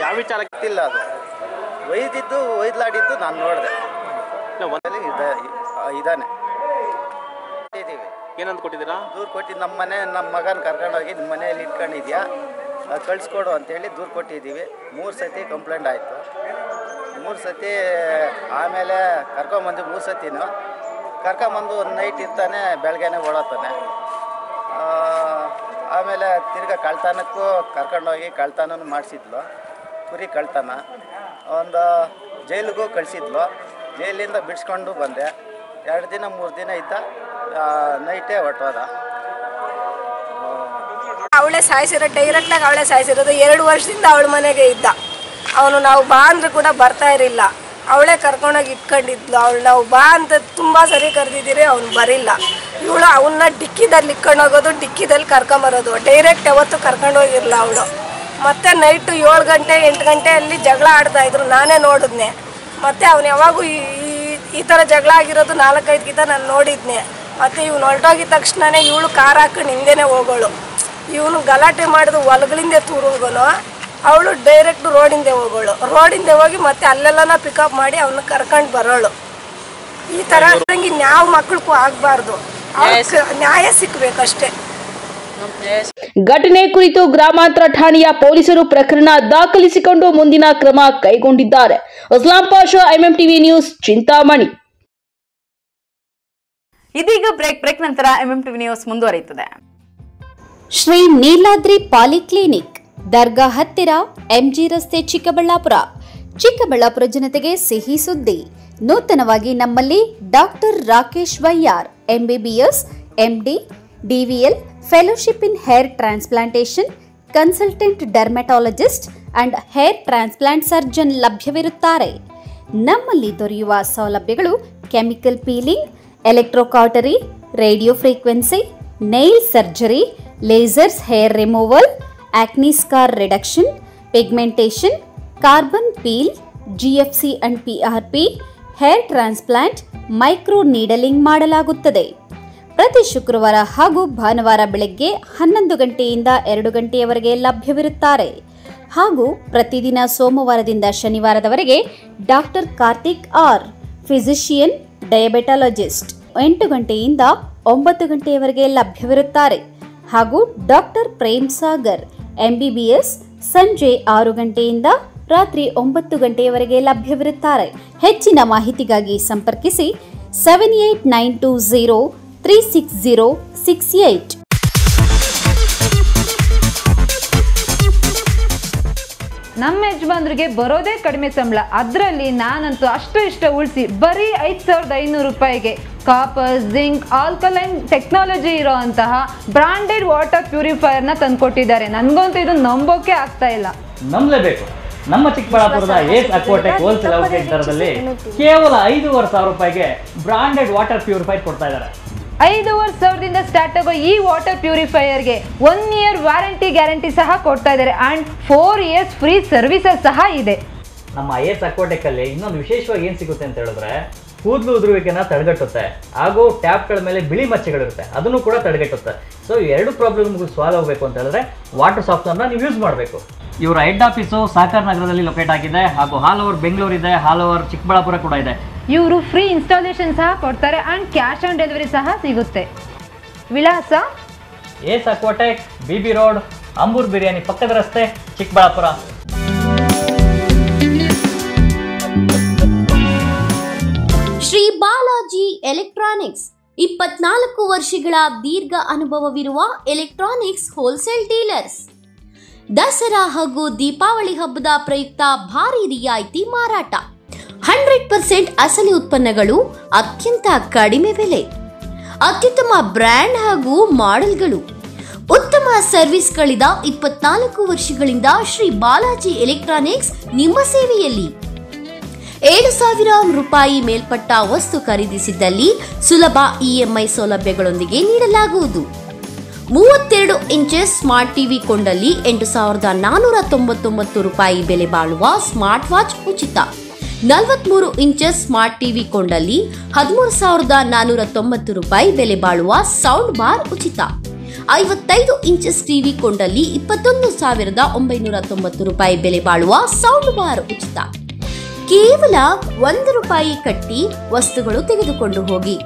ಯಾವ ವಿಚಾರ ಗೊತ್ತಿಲ್ಲ. ಅದು ಒಯ್ದಲಾಡಿದ್ದು ನಾನು ನೋಡಿದೆ. ಇದ್ದಾನೆ. ಕೊಟ್ಟಿದ್ದೀವಿ. ಏನಂತ ಕೊಟ್ಟಿದ್ದೀರಾ? ದೂರು ಕೊಟ್ಟಿದ್ದು. ನಮ್ಮ ಮಗನ ಕರ್ಕೊಂಡೋಗಿ ನಿಮ್ಮ ಮನೆಯಲ್ಲಿ ಇಟ್ಕೊಂಡಿದ್ಯಾ, ಕಳಿಸ್ಕೊಡು ಅಂತೇಳಿ ದೂರು ಕೊಟ್ಟಿದ್ದೀವಿ. 3 ಸತಿ ಕಂಪ್ಲೇಂಟ್ ಆಯಿತು. 3 ಸತಿ ಆಮೇಲೆ ಕರ್ಕೊಂಬಂದು 3 ಸತಿನೂ ಕರ್ಕೊಂಬಂದು ಒಂದು ನೈಟ್ ಇರ್ತಾನೆ, ಬೆಳಗ್ಗೆನೇ ಓಡೋತಾನೆ. ಆಮೇಲೆ ತಿರ್ಗಾ ಕಳ್ತನಕ್ಕೂ ಕರ್ಕೊಂಡೋಗಿ ಕಳ್ತನೂ ಮಾಡಿಸಿದ್ಲು. ಕುರಿ ಕಳ್ತನ ಒಂದು ಜೈಲಿಗೂ ಕಳಿಸಿದ್ಲು. ಜೈಲಿಂದ ಬಿಡಿಸ್ಕೊಂಡು ಬಂದೆ. 2 ದಿನ 3 ದಿನ ಇದ್ದ, ನೈಟೇ ಹೊಟ್ಟೋದ. ಅವಳೇ ಸಾಯಿಸಿರೋ, ಡೈರೆಕ್ಟಾಗಿ ಅವಳೇ ಸಾಯಿಸಿರೋದು. 2 ವರ್ಷದಿಂದ ಅವಳ ಮನೆಗೆ ಇದ್ದ ಅವನು. ನಾವು ಬಾ ಅಂದ್ರೆ ಕೂಡ ಬರ್ತಾ ಇರಲಿಲ್ಲ. ಅವಳೇ ಕರ್ಕೊಂಡೋಗಿ ಇಟ್ಕೊಂಡಿದ್ಲು. ಅವಳು ನಾವು ಬಾ ಅಂತ ತುಂಬ ಸರಿ ಕರೆದಿದ್ದೀರಿ, ಅವ್ನು ಬರಿಲ್ಲ. ಇವಳು ಅವನ್ನ ಡಿಕ್ಕಿದಲ್ಲಿ ಇಟ್ಕೊಂಡು ಹೋಗೋದು, ಡಿಕ್ಕಿದಲ್ಲಿ ಕರ್ಕೊಂಬರೋದು. ಡೈರೆಕ್ಟ್ ಯಾವತ್ತೂ ಕರ್ಕೊಂಡೋಗಿರಲ್ಲ ಅವಳು. ಮತ್ತು ನೈಟು 7 ಗಂಟೆ 8 ಗಂಟೆಯಲ್ಲಿ ಜಗಳ ಆಡ್ತಾಯಿದ್ರು, ನಾನೇ ನೋಡಿದ್ನೆ. ಮತ್ತು ಅವನು ಯಾವಾಗೂ ಈ ಥರ ಜಗಳ ಆಗಿರೋದು 4-5 ಗೀತ ನಾನು ನೋಡಿದ್ನೆ. ಮತ್ತು ಇವನು ಹೊರಟೋಗಿದ ತಕ್ಷಣವೇ ಇವಳು ಕಾರ್ ಹಾಕೊಂಡು ಹಿಂದೆನೇ ಹೋಗೋಳು. ಇವನು ಗಲಾಟೆ ಮಾಡಿದ್ರು ಹೊಲಗಳಿಂದ ತೂರು ಹೋಗೋನು, ಅವಳು ಡೈರೆಕ್ಟ್ ರೋಡಿಂದೆ ಹೋಗೋಳು. ರೋಡಿಂದೆ ಹೋಗಿ ಮತ್ತೆ ಅಲ್ಲೆಲ್ಲನ ಪಿಕಪ್ ಮಾಡಿ ಅವನ್ನ ಕರ್ಕೊಂಡು ಬರೋಳು. ಈ ಥರ ಇನ್ಯಾವ ಮಕ್ಕಳಿಗೂ ಆಗಬಾರ್ದು. ನ್ಯಾಯ ಸಿಕ್ಕಬೇಕಷ್ಟೇ. ಘಟನೆ ಕುರಿತು ಗ್ರಾಮಾಂತರ ಠಾಣೆಯ ಪೊಲೀಸರು ಪ್ರಕರಣ ದಾಖಲಿಸಿಕೊಂಡು ಮುಂದಿನ ಕ್ರಮ ಕೈಗೊಂಡಿದ್ದಾರೆ. Aslam Pasha, MMTV news, Chintamani. ಇದೀಗ ಬ್ರೇಕ್ ನಂತರ ಎಂಎಂಟಿವಿ ನ್ಯೂಸ್ ಮುಂದುವರಿಯುತ್ತದೆ. ಶ್ರೀ ನೀಲಾದ್ರಿ ಪಾಲಿಕ್ಲಿನಿಕ್, ದರ್ಗಾ ಹತ್ತಿರ, ಎಂಜಿ ರಸ್ತೆ, ಚಿಕ್ಕಬಳ್ಳಾಪುರ. ಚಿಕ್ಕಬಳ್ಳಾಪುರ ಜನತೆಗೆ ಸಿಹಿ ಸುದ್ದಿ. ನೂತನವಾಗಿ ನಮ್ಮಲ್ಲಿ ಡಾಕ್ಟರ್ ರಾಕೇಶ್ ವೈಯಾರ್, MBBS, MD, DVL, fellowship in hair transplantation, consultant dermatologist and hair transplant surgeon ಲಭ್ಯವಿರುತ್ತಾರೆ. ನಮ್ಮಲ್ಲಿ ದೊರೆಯುವ ಸೌಲಭ್ಯಗಳು chemical peeling, electrocautery, radio frequency, nail surgery, lasers hair removal, acne scar reduction, pigmentation, carbon peel, GFC and PRP, hair transplant, micro needling ಮಾಡಲಾಗುತ್ತದೆ. ಪ್ರತಿ ಶುಕ್ರವಾರ ಹಾಗೂ ಭಾನುವಾರ ಬೆಳಗ್ಗೆ 11 ಗಂಟೆಯಿಂದ 2 ಗಂಟೆಯವರೆಗೆ ಲಭ್ಯವಿರುತ್ತಾರೆ. ಹಾಗೂ ಪ್ರತಿದಿನ ಸೋಮವಾರದಿಂದ ಶನಿವಾರದವರೆಗೆ ಡಾಕ್ಟರ್ ಕಾರ್ತಿಕ್ ಆರ್, ಫಿಸಿಷಿಯನ್ ಡಯಾಬೆಟಾಲಜಿಸ್ಟ್ 8 ಗಂಟೆಯಿಂದ 9 ಗಂಟೆಯವರೆಗೆ ಲಭ್ಯವಿರುತ್ತಾರೆ. ಹಾಗೂ ಡಾಕ್ಟರ್ ಪ್ರೇಮ್ ಸಾಗರ್, ಎಂಬಿಬಿಎಸ್, ಸಂಜೆ 6 ಗಂಟೆಯಿಂದ ರಾತ್ರಿ 9 ಗಂಟೆಯವರೆಗೆ ಲಭ್ಯವಿರುತ್ತಾರೆ. ಹೆಚ್ಚಿನ ಮಾಹಿತಿಗಾಗಿ ಸಂಪರ್ಕಿಸಿ 7892036068. ನಮ್ಮ ಯಜಮಾನ್ರಿಗೆ ಬರೋದೇ ಕಡಿಮೆ ಸಂಬಳ, ಅದರಲ್ಲಿ ನಾನಂತೂ ಅಷ್ಟು ಇಷ್ಟ ಉಳಿಸಿ ಬರೀ 5500 ರೂಪಾಯಿಗೆ ಕಾಪರ್, ಜಿಂಕ್, ಆಲ್ಕಲೈನ್ ಟೆಕ್ನಾಲಜಿ ಇರೋ ಅಂತಹ ಬ್ರಾಂಡೆಡ್ ವಾಟರ್ ಪ್ಯೂರಿಫೈಯರ್ನ ತಂದ್ಕೊಟ್ಟಿದ್ದಾರೆ. ನನಗಂತೂ ಇದು ನಂಬೋಕೆ ಆಗ್ತಾ ಇಲ್ಲ. ನಂಬಲೇಬೇಕು. ನಮ್ಮ ಚಿಕ್ಕಬಳ್ಳಾಪುರದ ಏಸ್ ಅಕ್ವಾಟೆಕ್ ಹೋಲ್ಸೇಲ್ ಔಟ್ಲೆಟ್ ದರದಲ್ಲಿ ಕೇವಲ 5,500 ರೂಪಾಯಿಗೆ ಬ್ರಾಂಡೆಡ್ ವಾಟರ್ ಪ್ಯೂರಿಫೈರ್ ಕೊಡ್ತಾ ಇದ್ದಾರೆ. 5,500ದಿಂದ ಸ್ಟಾರ್ಟ್ ಆಗೋ ಈ ವಾಟರ್ ಪ್ಯೂರಿಫೈಯರ್ಗೆ 1 ಇಯರ್ ವಾರಂಟಿ ಗ್ಯಾರಂಟಿ ಸಹ ಕೊಡ್ತಾ ಇದ್ದಾರೆ ಅಂಡ್ 4 ಇಯರ್ಸ್ ಫ್ರೀ ಸರ್ವಿಸಸ್ ಸಹ ಇದೆ. ನಮ್ಮ ಏಸ್ ಅಕ್ವಾಟೆಕ್ ಅಲ್ಲಿ ಇನ್ನೊಂದು ವಿಶೇಷವಾಗಿ ಏನ್ ಸಿಗುತ್ತೆ ಅಂತ ಹೇಳಿದ್ರೆ, ಕೂದಲು ಉದುರುವಿಕೆನ ತಡೆಗಟ್ಟುತ್ತೆ, ಹಾಗೂ ಟ್ಯಾಪ್ಗಳ ಮೇಲೆ ಬಿಳಿ ಮಚ್ಚೆಗಳಿರುತ್ತೆ, ಅದನ್ನು ಕೂಡ ತಡೆಗಟ್ಟುತ್ತೆ. ಸೊ ಎರಡು ಪ್ರಾಬ್ಲಮ್ಗೂ ಸಾಲ್ವ್ ಆಗಬೇಕು ಅಂತ ಹೇಳಿದ್ರೆ ವಾಟರ್ ಸಾಫ್ಟ್ನರ್ನ ನೀವು ಯೂಸ್ ಮಾಡಬೇಕು. ಇವರ ಹೆಡ್ ಆಫೀಸು ಸಾಕರ್ ನಗರದಲ್ಲಿ ಲೊಕೇಟ್ ಆಗಿದೆ, ಹಾಗೂ ಆಲ್ ಓವರ್ ಬೆಂಗಳೂರು ಇದೆ, ಆಲ್ ಓವರ್ ಚಿಕ್ಕಬಳ್ಳಾಪುರ ಕೂಡ ಇದೆ. ಇವರು ಫ್ರೀ ಇನ್ಸ್ಟಾಲೇಷನ್ ಸಹ ಕೊಡ್ತಾರೆ ಅಂಡ್ ಕ್ಯಾಶ್ ಆನ್ ಡೆಲಿವರಿ ಸಹ ಸಿಗುತ್ತೆ. ವಿಳಾಸ ಏಸ್ ಅಕ್ವಾಟೆಕ್, ಬಿಬಿ ರೋಡ್, ಅಂಬೂರ್ ಬಿರಿಯಾನಿ ಪಕ್ಕದ ರಸ್ತೆ, ಚಿಕ್ಕಬಳ್ಳಾಪುರ. ಶ್ರೀ ಬಾಲಾಜಿ ಎಲೆಕ್ಟ್ರಾನಿಕ್ಸ್ 24 ವರ್ಷಗಳ ದೀರ್ಘ ಅನುಭವವಿರುವ ಎಲೆಕ್ಟ್ರಾನಿಕ್ಸ್ ಹೋಲ್ಸೇಲ್ ಡೀಲರ್ಸ್. ದಸರಾ ಹಾಗೂ ದೀಪಾವಳಿ ಹಬ್ಬದ ಪ್ರಯುಕ್ತ ಭಾರಿ ರಿಯಾಯಿತಿ ಮಾರಾಟ. 100% ಅಸಲಿ ಉತ್ಪನ್ನಗಳು, ಅತ್ಯಂತ ಕಡಿಮೆ ಬೆಲೆ, ಅತ್ಯುತ್ತಮ ಬ್ರ್ಯಾಂಡ್ ಹಾಗೂ ಮಾಡೆಲ್ಗಳು, ಉತ್ತಮ ಸರ್ವಿಸ್ಗಳಿಂದ 24 ವರ್ಷಗಳಿಂದ ಶ್ರೀ ಬಾಲಾಜಿ ಎಲೆಕ್ಟ್ರಾನಿಕ್ಸ್ ನಿಮ್ಮ ಸೇವೆಯಲ್ಲಿ. 7,000 ರೂಪಾಯಿ ಮೇಲ್ಪಟ್ಟ ವಸ್ತು ಖರೀದಿಸಿದ್ದಲ್ಲಿ ಸುಲಭ ಇಎಂಐ ಸೌಲಭ್ಯಗಳೊಂದಿಗೆ ನೀಡಲಾಗುವುದು. 32 ಇಂಚಸ್ ಸ್ಮಾರ್ಟ್ ಟಿವಿ ಕೊಂಡಲ್ಲಿ 8,499 ರೂಪಾಯಿ ಬೆಲೆ ಬಾಳುವ ಸ್ಮಾರ್ಟ್ ವಾಚ್ ಉಚಿತ. 43 ಇಂಚಸ್ ಸ್ಮಾರ್ಟ್ ಟಿವಿ ಕೊಂಡಲ್ಲಿ 13,490 ರೂಪಾಯಿ ಬೆಲೆ ಬಾಳುವ ಸೌಂಡ್ ಬಾರ್ ಉಚಿತ. 55 ಇಂಚಸ್ ಟಿವಿ ಕೊಂಡಲ್ಲಿ 21,990 ರೂಪಾಯಿ ಬೆಲೆ ಬಾಳುವ ಸೌಂಡ್ ಬಾರ್ ಉಚಿತ. ಕೇವಲ 1 ರೂಪಾಯಿ ಕಟ್ಟಿ ವಸ್ತುಗಳು ತೆಗೆದುಕೊಂಡು ಹೋಗಿ.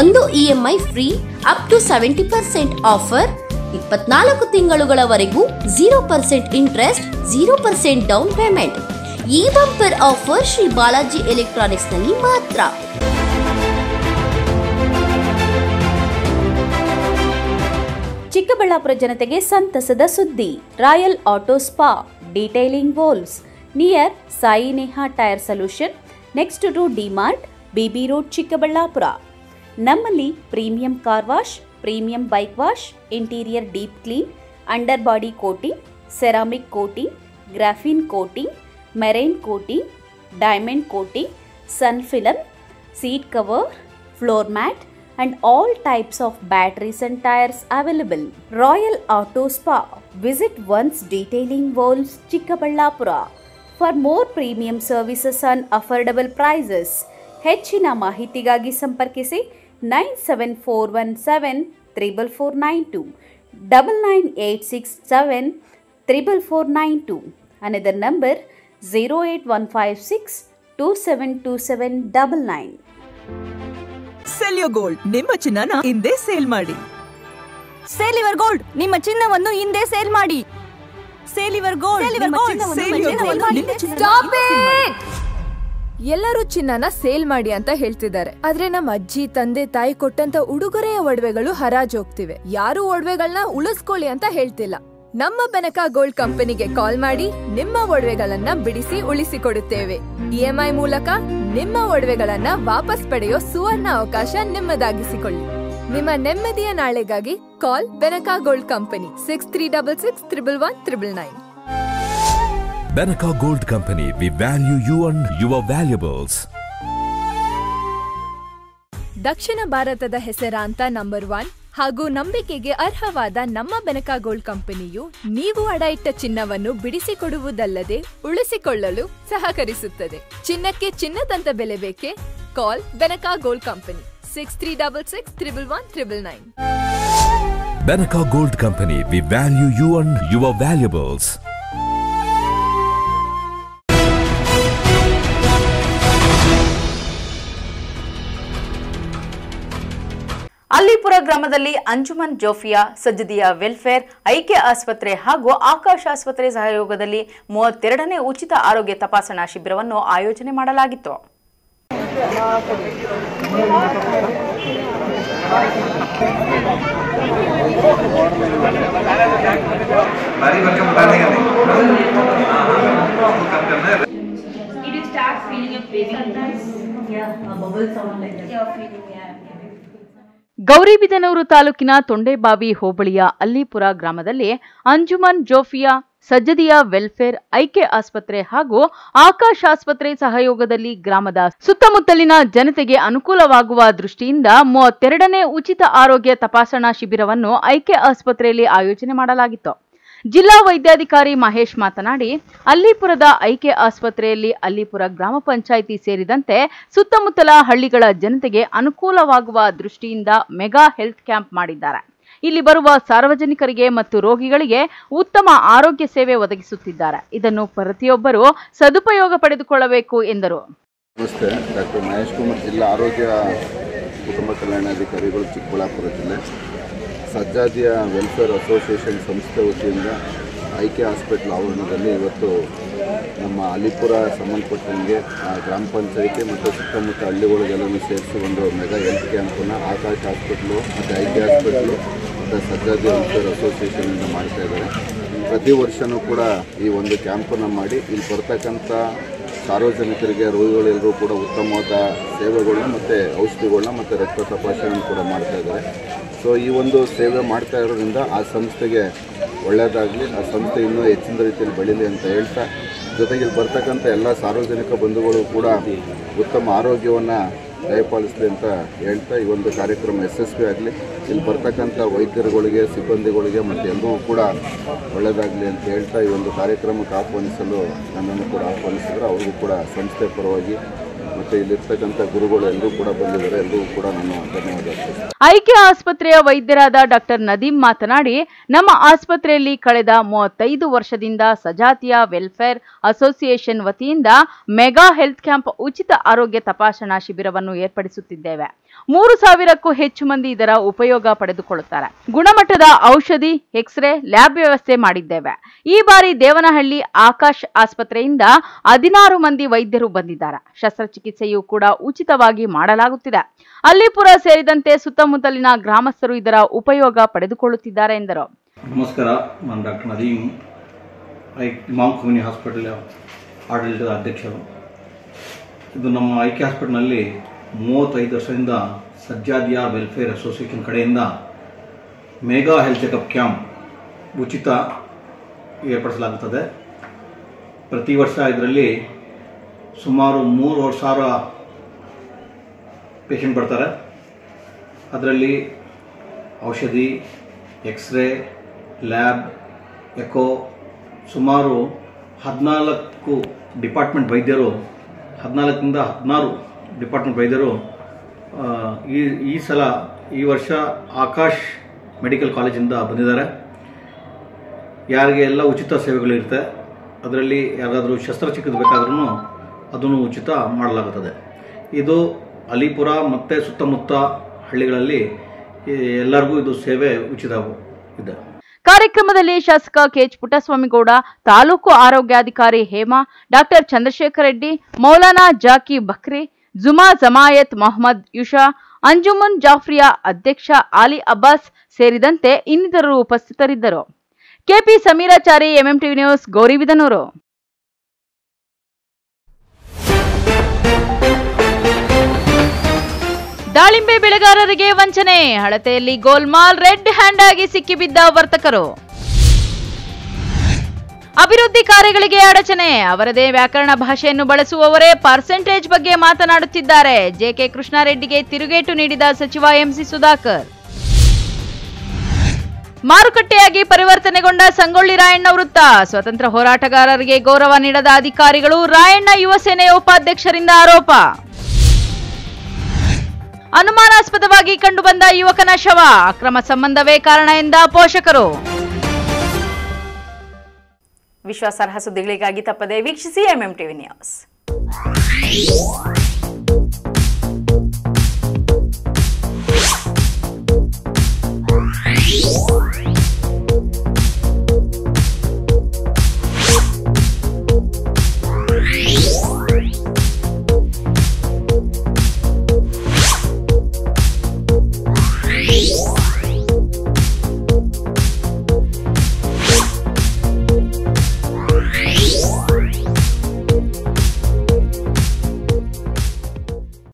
1 EMI free up to 70% offer. 24 ತಿಂಗಳುಗಳವರೆಗೂ 0% ಇಂಟ್ರೆಸ್ಟ್, 0% ಡೌನ್ ಪೇಮೆಂಟ್. ಈ bumper offer Shri Balaji electronics ನಲ್ಲಿ ಮಾತ್ರ. ಚಿಕ್ಕಬಳ್ಳಾಪುರ ಜನತೆಗೆ ಸಂತಸದ ಸುದ್ದಿ. ರಾಯಲ್ ಆಟೋ ಸ್ಪಾ ಡೀಟೈಲಿಂಗ್ ವೋಲ್ಸ್ near Sai Neha tyre solution next to DMart, BB road, Chikkaballapur. ನಮ್ಮಲ್ಲಿ premium car wash, premium bike wash, interior deep clean, under body coating, ceramic coating, graphene coating, marine coating, diamond coating, sun film, seat cover, floor mat and all types of batteries and tires available. Royal Auto Spa. Visit once detailing walls, Chikkaballapura. For more premium services and affordable prices, ಹೆಚ್ಚಿನ ಮಾಹಿತಿಗಾಗಿ ಸಂಪರ್ಕಿಸಿ 9741734492 9986744492. Another number 08156 272799. Cell your gold, ನಿಮ್ಮ ಚಿನ್ನನ ಹಿಂದೆ sale ಮಾಡಿ. Sale your gold, ನಿಮ್ಮ ಚಿನ್ನವನ್ನು ಹಿಂದೆ sale ಮಾಡಿ. ಸೇಲ್ ಯುವರ್ ಗೋಲ್ಡ್, ಎಲ್ಲರೂ ಚಿನ್ನನ ಸೇಲ್ ಮಾಡಿ ಅಂತ ಹೇಳ್ತಿದ್ದಾರೆ. ಆದ್ರೆ ನಮ್ಮ ಅಜ್ಜಿ ತಂದೆ ತಾಯಿ ಕೊಟ್ಟಂತ ಉಡುಗೊರೆಯ ಒಡವೆಗಳು ಹರಾಜು ಹೋಗ್ತಿವೆ. ಯಾರು ಒಡವೆಗಳನ್ನ ಉಳಿಸ್ಕೊಳ್ಳಿ ಅಂತ ಹೇಳ್ತಿಲ್ಲ. ನಮ್ಮ ಬೆನಕ ಗೋಲ್ಡ್ ಕಂಪನಿಗೆ ಕಾಲ್ ಮಾಡಿ ನಿಮ್ಮ ಒಡವೆಗಳನ್ನ ಬಿಡಿಸಿ ಉಳಿಸಿಕೊಡುತ್ತೇವೆ. EMI ಮೂಲಕ ನಿಮ್ಮ ಒಡವೆಗಳನ್ನ ವಾಪಸ್ ಪಡೆಯೋ ಸುವರ್ಣ ಅವಕಾಶ ನಿಮ್ಮದಾಗಿಸಿಕೊಳ್ಳಿ. ನಿಮ್ಮ ನೆಮ್ಮದಿಯ ನಾಳೆಗಾಗಿ ಕಾಲ್ Benaka gold company 6366 111 Benaka Gold Company, we value you and your valuables. ದಕ್ಷಿಣ ಭಾರತದ ಹೆಸರಾಂತ ನಂಬರ್ 1 ಹಾಗೂ ನಂಬಿಕೆಗೆ ಅರ್ಹವಾದ ನಮ್ಮ ಬೆನಕ ಗೋಲ್ಡ್ ಕಂಪನಿಯು ನೀವು ಅಡ ಇಟ್ಟ ಚಿನ್ನವನ್ನು ಬಿಡಿಸಿಕೊಡುವುದಲ್ಲದೆ ಉಳಿಸಿಕೊಳ್ಳಲು ಸಹಕರಿಸುತ್ತದೆ. ಚಿನ್ನಕ್ಕೆ ಚಿನ್ನದಂತ ಬೆಲೆ ಬೇಕೆ? ಕಾಲ್ Benaka gold company 6366 111 Benaka Gold Company, we value you and your valuables. Allipura ಗ್ರಾಮದಲ್ಲಿ ಅಂಜುಮನ್ ಜೋಫಿಯಾ ಸಜ್ಜದಿಯ ವೆಲ್ಫೇರ್ ಐಕ್ಯ ಆಸ್ಪತ್ರೆ ಹಾಗೂ ಆಕಾಶ ಆಸ್ಪತ್ರೆ ಸಹಯೋಗದಲ್ಲಿ 32ನೇ ಉಚಿತ ಆರೋಗ್ಯ ತಪಾಸಣಾ ಶಿಬಿರವನ್ನು ಆಯೋಜನೆ ಮಾಡಲಾಗಿತ್ತು. ಗೌರಿಬಿದನೂರು ತಾಲೂಕಿನ ತೊಂಡೇಬಾವಿ ಹೋಬಳಿಯ ಅಲ್ಲಿಪುರ ಗ್ರಾಮದಲ್ಲಿ ಅಂಜುಮನ್ ಜೋಫಿಯಾ ಸಜ್ಜದಿಯ ವೆಲ್ಫೇರ್ ಐಕ್ಯ ಆಸ್ಪತ್ರೆ ಹಾಗೂ ಆಕಾಶ ಆಸ್ಪತ್ರೆ ಸಹಯೋಗದಲ್ಲಿ ಗ್ರಾಮದ ಸುತ್ತಮುತ್ತಲಿನ ಜನತೆಗೆ ಅನುಕೂಲವಾಗುವ ದೃಷ್ಟಿಯಿಂದ 32ನೇ ಉಚಿತ ಆರೋಗ್ಯ ತಪಾಸಣಾ ಶಿಬಿರವನ್ನು ಐಕ್ಯ ಆಸ್ಪತ್ರೆಯಲ್ಲಿ ಆಯೋಜನೆ ಮಾಡಲಾಗಿತ್ತು. ಜಿಲ್ಲಾ ವೈದ್ಯಾಧಿಕಾರಿ ಮಹೇಶ್ ಮಾತನಾಡಿ, ಅಲ್ಲಿಪುರದ ಐಕ್ಯ ಆಸ್ಪತ್ರೆಯಲ್ಲಿ ಅಲ್ಲಿಪುರ ಗ್ರಾಮ ಪಂಚಾಯಿತಿ ಸೇರಿದಂತೆ ಸುತ್ತಮುತ್ತಲ ಹಳ್ಳಿಗಳ ಜನತೆಗೆ ಅನುಕೂಲವಾಗುವ ದೃಷ್ಟಿಯಿಂದ ಮೆಗಾ ಹೆಲ್ತ್ ಕ್ಯಾಂಪ್ ಮಾಡಿದ್ದಾರೆ. ಇಲ್ಲಿ ಬರುವ ಸಾರ್ವಜನಿಕರಿಗೆ ಮತ್ತು ರೋಗಿಗಳಿಗೆ ಉತ್ತಮ ಆರೋಗ್ಯ ಸೇವೆ ಒದಗಿಸುತ್ತಿದ್ದಾರೆ. ಇದನ್ನು ಪ್ರತಿಯೊಬ್ಬರು ಸದುಪಯೋಗ ಪಡೆದುಕೊಳ್ಳಬೇಕು ಎಂದರು. ನಮಸ್ತೆ, ಡಾಕ್ಟರ್ ಮಹೇಶ್ ಕುಮಾರ್, ಜಿಲ್ಲಾ ಆರೋಗ್ಯ ಕುಟುಂಬ ಕಲ್ಯಾಣಾಧಿಕಾರಿಗಳು, ಚಿಕ್ಕಬಳ್ಳಾಪುರ ಜಿಲ್ಲೆ. ಸಜ್ಜಾದಿಯ ವೆಲ್ಫೇರ್ ಅಸೋಸಿಯೇಷನ್ ಸಂಸ್ಥೆ ವತಿಯಿಂದ ಐಕ್ಯ ಹಾಸ್ಪಿಟ್ಲ್ ಆವರಣದಲ್ಲಿ ಇವತ್ತು ನಮ್ಮ ಅಲ್ಲಿಪುರ ಸಂಬಂಧಪಟ್ಟಂಗೆ ಗ್ರಾಮ ಪಂಚಾಯಿತಿ ಮತ್ತು ಸುತ್ತಮುತ್ತ ಹಳ್ಳಿಗಳಿಗೆಲ್ಲೂ ಸೇರಿಸಿ ಒಂದು ಮೆಗಾ ಹೆಲ್ತ್ ಕ್ಯಾಂಪನ್ನು ಆಕಾಶ ಹಾಸ್ಪಿಟ್ಲು ಮತ್ತು ಐಕ್ಯ ಹಾಸ್ಪಿಟ್ಲು ಮತ್ತು ಸಜ್ಜಾದಿ ವೆಲ್ಫೇರ್ ಅಸೋಸಿಯೇಷನಿಂದ ಮಾಡ್ತಾ ಇದ್ದಾರೆ. ಪ್ರತಿ ವರ್ಷವೂ ಕೂಡ ಈ ಒಂದು ಕ್ಯಾಂಪನ್ನು ಮಾಡಿ ಇಲ್ಲಿ ಬರ್ತಕ್ಕಂಥ ಸಾರ್ವಜನಿಕರಿಗೆ, ರೋಗಿಗಳೆಲ್ಲರೂ ಕೂಡ ಉತ್ತಮವಾದ ಸೇವೆಗಳನ್ನ ಮತ್ತು ಔಷಧಿಗಳನ್ನ ಮತ್ತು ರಕ್ತ ತಪಾಸಣೆಯನ್ನು ಕೂಡ ಮಾಡ್ತಾ ಇದ್ದಾರೆ. ಸೊ ಈ ಒಂದು ಸೇವೆ ಮಾಡ್ತಾ ಇರೋದ್ರಿಂದ ಆ ಸಂಸ್ಥೆಗೆ ಒಳ್ಳೆಯದಾಗಲಿ, ಆ ಸಂಸ್ಥೆ ಇನ್ನೂ ಹೆಚ್ಚಿನ ರೀತಿಯಲ್ಲಿ ಬೆಳೀಲಿ ಅಂತ ಹೇಳ್ತಾ, ಜೊತೆಗೆ ಇಲ್ಲಿ ಬರ್ತಕ್ಕಂಥ ಎಲ್ಲ ಸಾರ್ವಜನಿಕ ಬಂಧುಗಳು ಕೂಡ ಉತ್ತಮ ಆರೋಗ್ಯವನ್ನು ದಯಪಾಲಿಸಲಿ ಅಂತ ಹೇಳ್ತಾ ಈ ಒಂದು ಕಾರ್ಯಕ್ರಮ ಯಶಸ್ವಿ ಆಗಲಿ. ಇಲ್ಲಿ ಬರ್ತಕ್ಕಂಥ ವೈದ್ಯರುಗಳಿಗೆ, ಸಿಬ್ಬಂದಿಗಳಿಗೆ ಮತ್ತು ಎಲ್ಲರೂ ಕೂಡ ಒಳ್ಳೆಯದಾಗಲಿ ಅಂತ ಹೇಳ್ತಾ ಈ ಒಂದು ಕಾರ್ಯಕ್ರಮಕ್ಕೆ ಆಹ್ವಾನಿಸಲು ನನ್ನನ್ನು ಕೂಡ ಆಹ್ವಾನಿಸಿದ್ರು. ಅವ್ರಿಗೂ ಕೂಡ ಸಂಸ್ಥೆ ಪರವಾಗಿ ಮತ್ತು ಇಲ್ಲಿರ್ತಕ್ಕಂಥ ಗುರುಗಳು ಎಲ್ಲರೂ ಕೂಡ ಬಂದಿದ್ದಾರೆ. ಎಲ್ಲರೂ ಕೂಡ ನಾನು ಧನ್ಯವಾದ. ಐಕ್ಯ ಆಸ್ಪತ್ರೆಯ ವೈದ್ಯರಾದ ಡಾಕ್ಟರ್ ನದೀಂ ಮಾತನಾಡಿ, ನಮ್ಮ ಆಸ್ಪತ್ರೆಯಲ್ಲಿ ಕಳೆದ 35 ವರ್ಷದಿಂದ ಸಜಾತಿಯ ವೆಲ್ಫೇರ್ ಅಸೋಸಿಯೇಷನ್ ವತಿಯಿಂದ ಮೆಗಾ ಹೆಲ್ತ್ ಕ್ಯಾಂಪ್ ಉಚಿತ ಆರೋಗ್ಯ ತಪಾಸಣಾ ಶಿಬಿರವನ್ನು ಏರ್ಪಡಿಸುತ್ತಿದ್ದೇವೆ. 3000ಕ್ಕೂ ಹೆಚ್ಚು ಮಂದಿ ಇದರ ಉಪಯೋಗ ಪಡೆದುಕೊಳ್ಳುತ್ತಾರೆ. ಗುಣಮಟ್ಟದ ಔಷಧಿ, ಎಕ್ಸ್ರೇ, ಲ್ಯಾಬ್ ವ್ಯವಸ್ಥೆ ಮಾಡಿದ್ದೇವೆ. ಈ ಬಾರಿ ದೇವನಹಳ್ಳಿ ಆಕಾಶ್ ಆಸ್ಪತ್ರೆಯಿಂದ 16 ಮಂದಿ ವೈದ್ಯರು ಬಂದಿದ್ದಾರೆ. ಶಸ್ತ್ರಚಿಕಿತ್ಸೆ ಚಿಕಿತ್ಸೆಯೂ ಕೂಡ ಉಚಿತವಾಗಿ ಮಾಡಲಾಗುತ್ತಿದೆ. ಅಲ್ಲಿಪುರ ಸೇರಿದಂತೆ ಸುತ್ತಮುತ್ತಲಿನ ಗ್ರಾಮಸ್ಥರು ಇದರ ಉಪಯೋಗ ಪಡೆದುಕೊಳ್ಳುತ್ತಿದ್ದಾರೆ ಎಂದರು. ನಮಸ್ಕಾರ, ನಾನು ಡಾಕ್ಟರ್ ನದೀಮ್, ಇಮಾಮ್ ಖೋನಿ ಹಾಸ್ಪಿಟಲ್ ಆಡಳಿತದ ಅಧ್ಯಕ್ಷರು. ಇದು ನಮ್ಮ ಐಕೆ ಹಾಸ್ಪಿಟಲ್ನಲ್ಲಿ 35 ವರ್ಷದಿಂದ ಸಜ್ಜಾದಿಯಾ ವೆಲ್ಫೇರ್ ಅಸೋಸಿಯೇಷನ್ ಕಡೆಯಿಂದ ಮೆಗಾ ಹೆಲ್ತ್ ಚೆಕಪ್ ಕ್ಯಾಂಪ್ ಉಚಿತ ಏರ್ಪಡಿಸಲಾಗುತ್ತದೆ. ಪ್ರತಿ ವರ್ಷ ಇದರಲ್ಲಿ ಸುಮಾರು 3,000 ಪೇಷಂಟ್ ಬರ್ತಾರೆ. ಅದರಲ್ಲಿ ಔಷಧಿ, ಎಕ್ಸ್ರೇ, ಲ್ಯಾಬ್, ಎಕೋ, ಸುಮಾರು 14 ಡಿಪಾರ್ಟ್ಮೆಂಟ್ ವೈದ್ಯರು, 14ರಿಂದ 16 ಡಿಪಾರ್ಟ್ಮೆಂಟ್ ವೈದ್ಯರು ಈ ವರ್ಷ ಆಕಾಶ್ ಮೆಡಿಕಲ್ ಕಾಲೇಜಿಂದ ಬಂದಿದ್ದಾರೆ. ಯಾರಿಗೆ ಎಲ್ಲ ಉಚಿತ ಸೇವೆಗಳಿರುತ್ತೆ. ಅದರಲ್ಲಿ ಯಾರಾದರೂ ಶಸ್ತ್ರಚಿಕಿತ್ಸೆ ಬೇಕಾದ್ರೂ ಅದನ್ನು ಉಚಿತ ಮಾಡಲಾಗುತ್ತದೆ. ಇದು ಅಲಿಪುರ ಮತ್ತು ಸುತ್ತಮುತ್ತ ಹಳ್ಳಿಗಳಲ್ಲಿ ಎಲ್ಲರಿಗೂ ಇದು ಸೇವೆ ಉಚಿತ ಇದೆ. ಕಾರ್ಯಕ್ರಮದಲ್ಲಿ ಶಾಸಕ ಕೆಎಚ್ ಪುಟ್ಟಸ್ವಾಮಿಗೌಡ, ತಾಲೂಕು ಆರೋಗ್ಯಾಧಿಕಾರಿ ಹೇಮಾ, ಡಾಕ್ಟರ್ ಚಂದ್ರಶೇಖರ್ ರೆಡ್ಡಿ, ಮೌಲಾನಾ ಜಾಕಿ ಬಕ್ರಿ, ಜುಮಾ ಜಮಾಯತ್ ಮೊಹಮ್ಮದ್ ಯುಷಾ, ಅಂಜುಮನ್ ಜಾಫ್ರಿಯಾ ಅಧ್ಯಕ್ಷ ಆಲಿ ಅಬ್ಬಾಸ್ ಸೇರಿದಂತೆ ಇನ್ನಿತರರು ಉಪಸ್ಥಿತರಿದ್ದರು. KP Sameerachari, MMTV news, Gauribidanur. ದಾಳಿಂಬೆ ಬೆಳೆಗಾರರಿಗೆ ವಂಚನೆ, ಹಳತೆಯಲ್ಲಿ ಗೋಲ್ಮಾಲ್, ರೆಡ್ ಹ್ಯಾಂಡ್ ಆಗಿ ಸಿಕ್ಕಿಬಿದ್ದ ವರ್ತಕರು. ಅಭಿವೃದ್ಧಿ ಕಾರ್ಯಗಳಿಗೆ ಅಡಚಣೆ, ಅವರದೇ ವ್ಯಾಕರಣ ಭಾಷೆಯನ್ನು ಬಳಸುವವರೇ ಪರ್ಸೆಂಟೇಜ್ ಬಗ್ಗೆ ಮಾತನಾಡುತ್ತಿದ್ದಾರೆ. ಜೆಕೆ ಕೃಷ್ಣಾರೆಡ್ಡಿಗೆ ತಿರುಗೇಟು ನೀಡಿದ ಸಚಿವ ಎಂಸಿ ಸುಧಾಕರ್. ಮಾರುಕಟ್ಟೆಯಾಗಿ ಪರಿವರ್ತನೆಗೊಂಡ ಸಂಗೊಳ್ಳಿ ರಾಯಣ್ಣ ವೃತ್ತ, ಸ್ವತಂತ್ರ ಹೋರಾಟಗಾರರಿಗೆ ಗೌರವ ನೀಡದ ಅಧಿಕಾರಿಗಳು, ರಾಯಣ್ಣ ಯುವ ಸೇನೆಯ ಉಪಾಧ್ಯಕ್ಷರಿಂದ ಆರೋಪ. ಅನುಮಾನಾಸ್ಪದವಾಗಿ ಕಂಡುಬಂದ ಯುವಕನ ಶವ, ಅಕ್ರಮ ಸಂಬಂಧವೇ ಕಾರಣ ಎಂದ ಪೋಷಕರು. ವಿಶ್ವಾಸಾರ್ಹ ಸುದ್ದಿಗಳಿಗಾಗಿ ತಪ್ಪದೆ ವೀಕ್ಷಿಸಿ ಎಂಎಂಟಿವಿ ನ್ಯೂಸ್.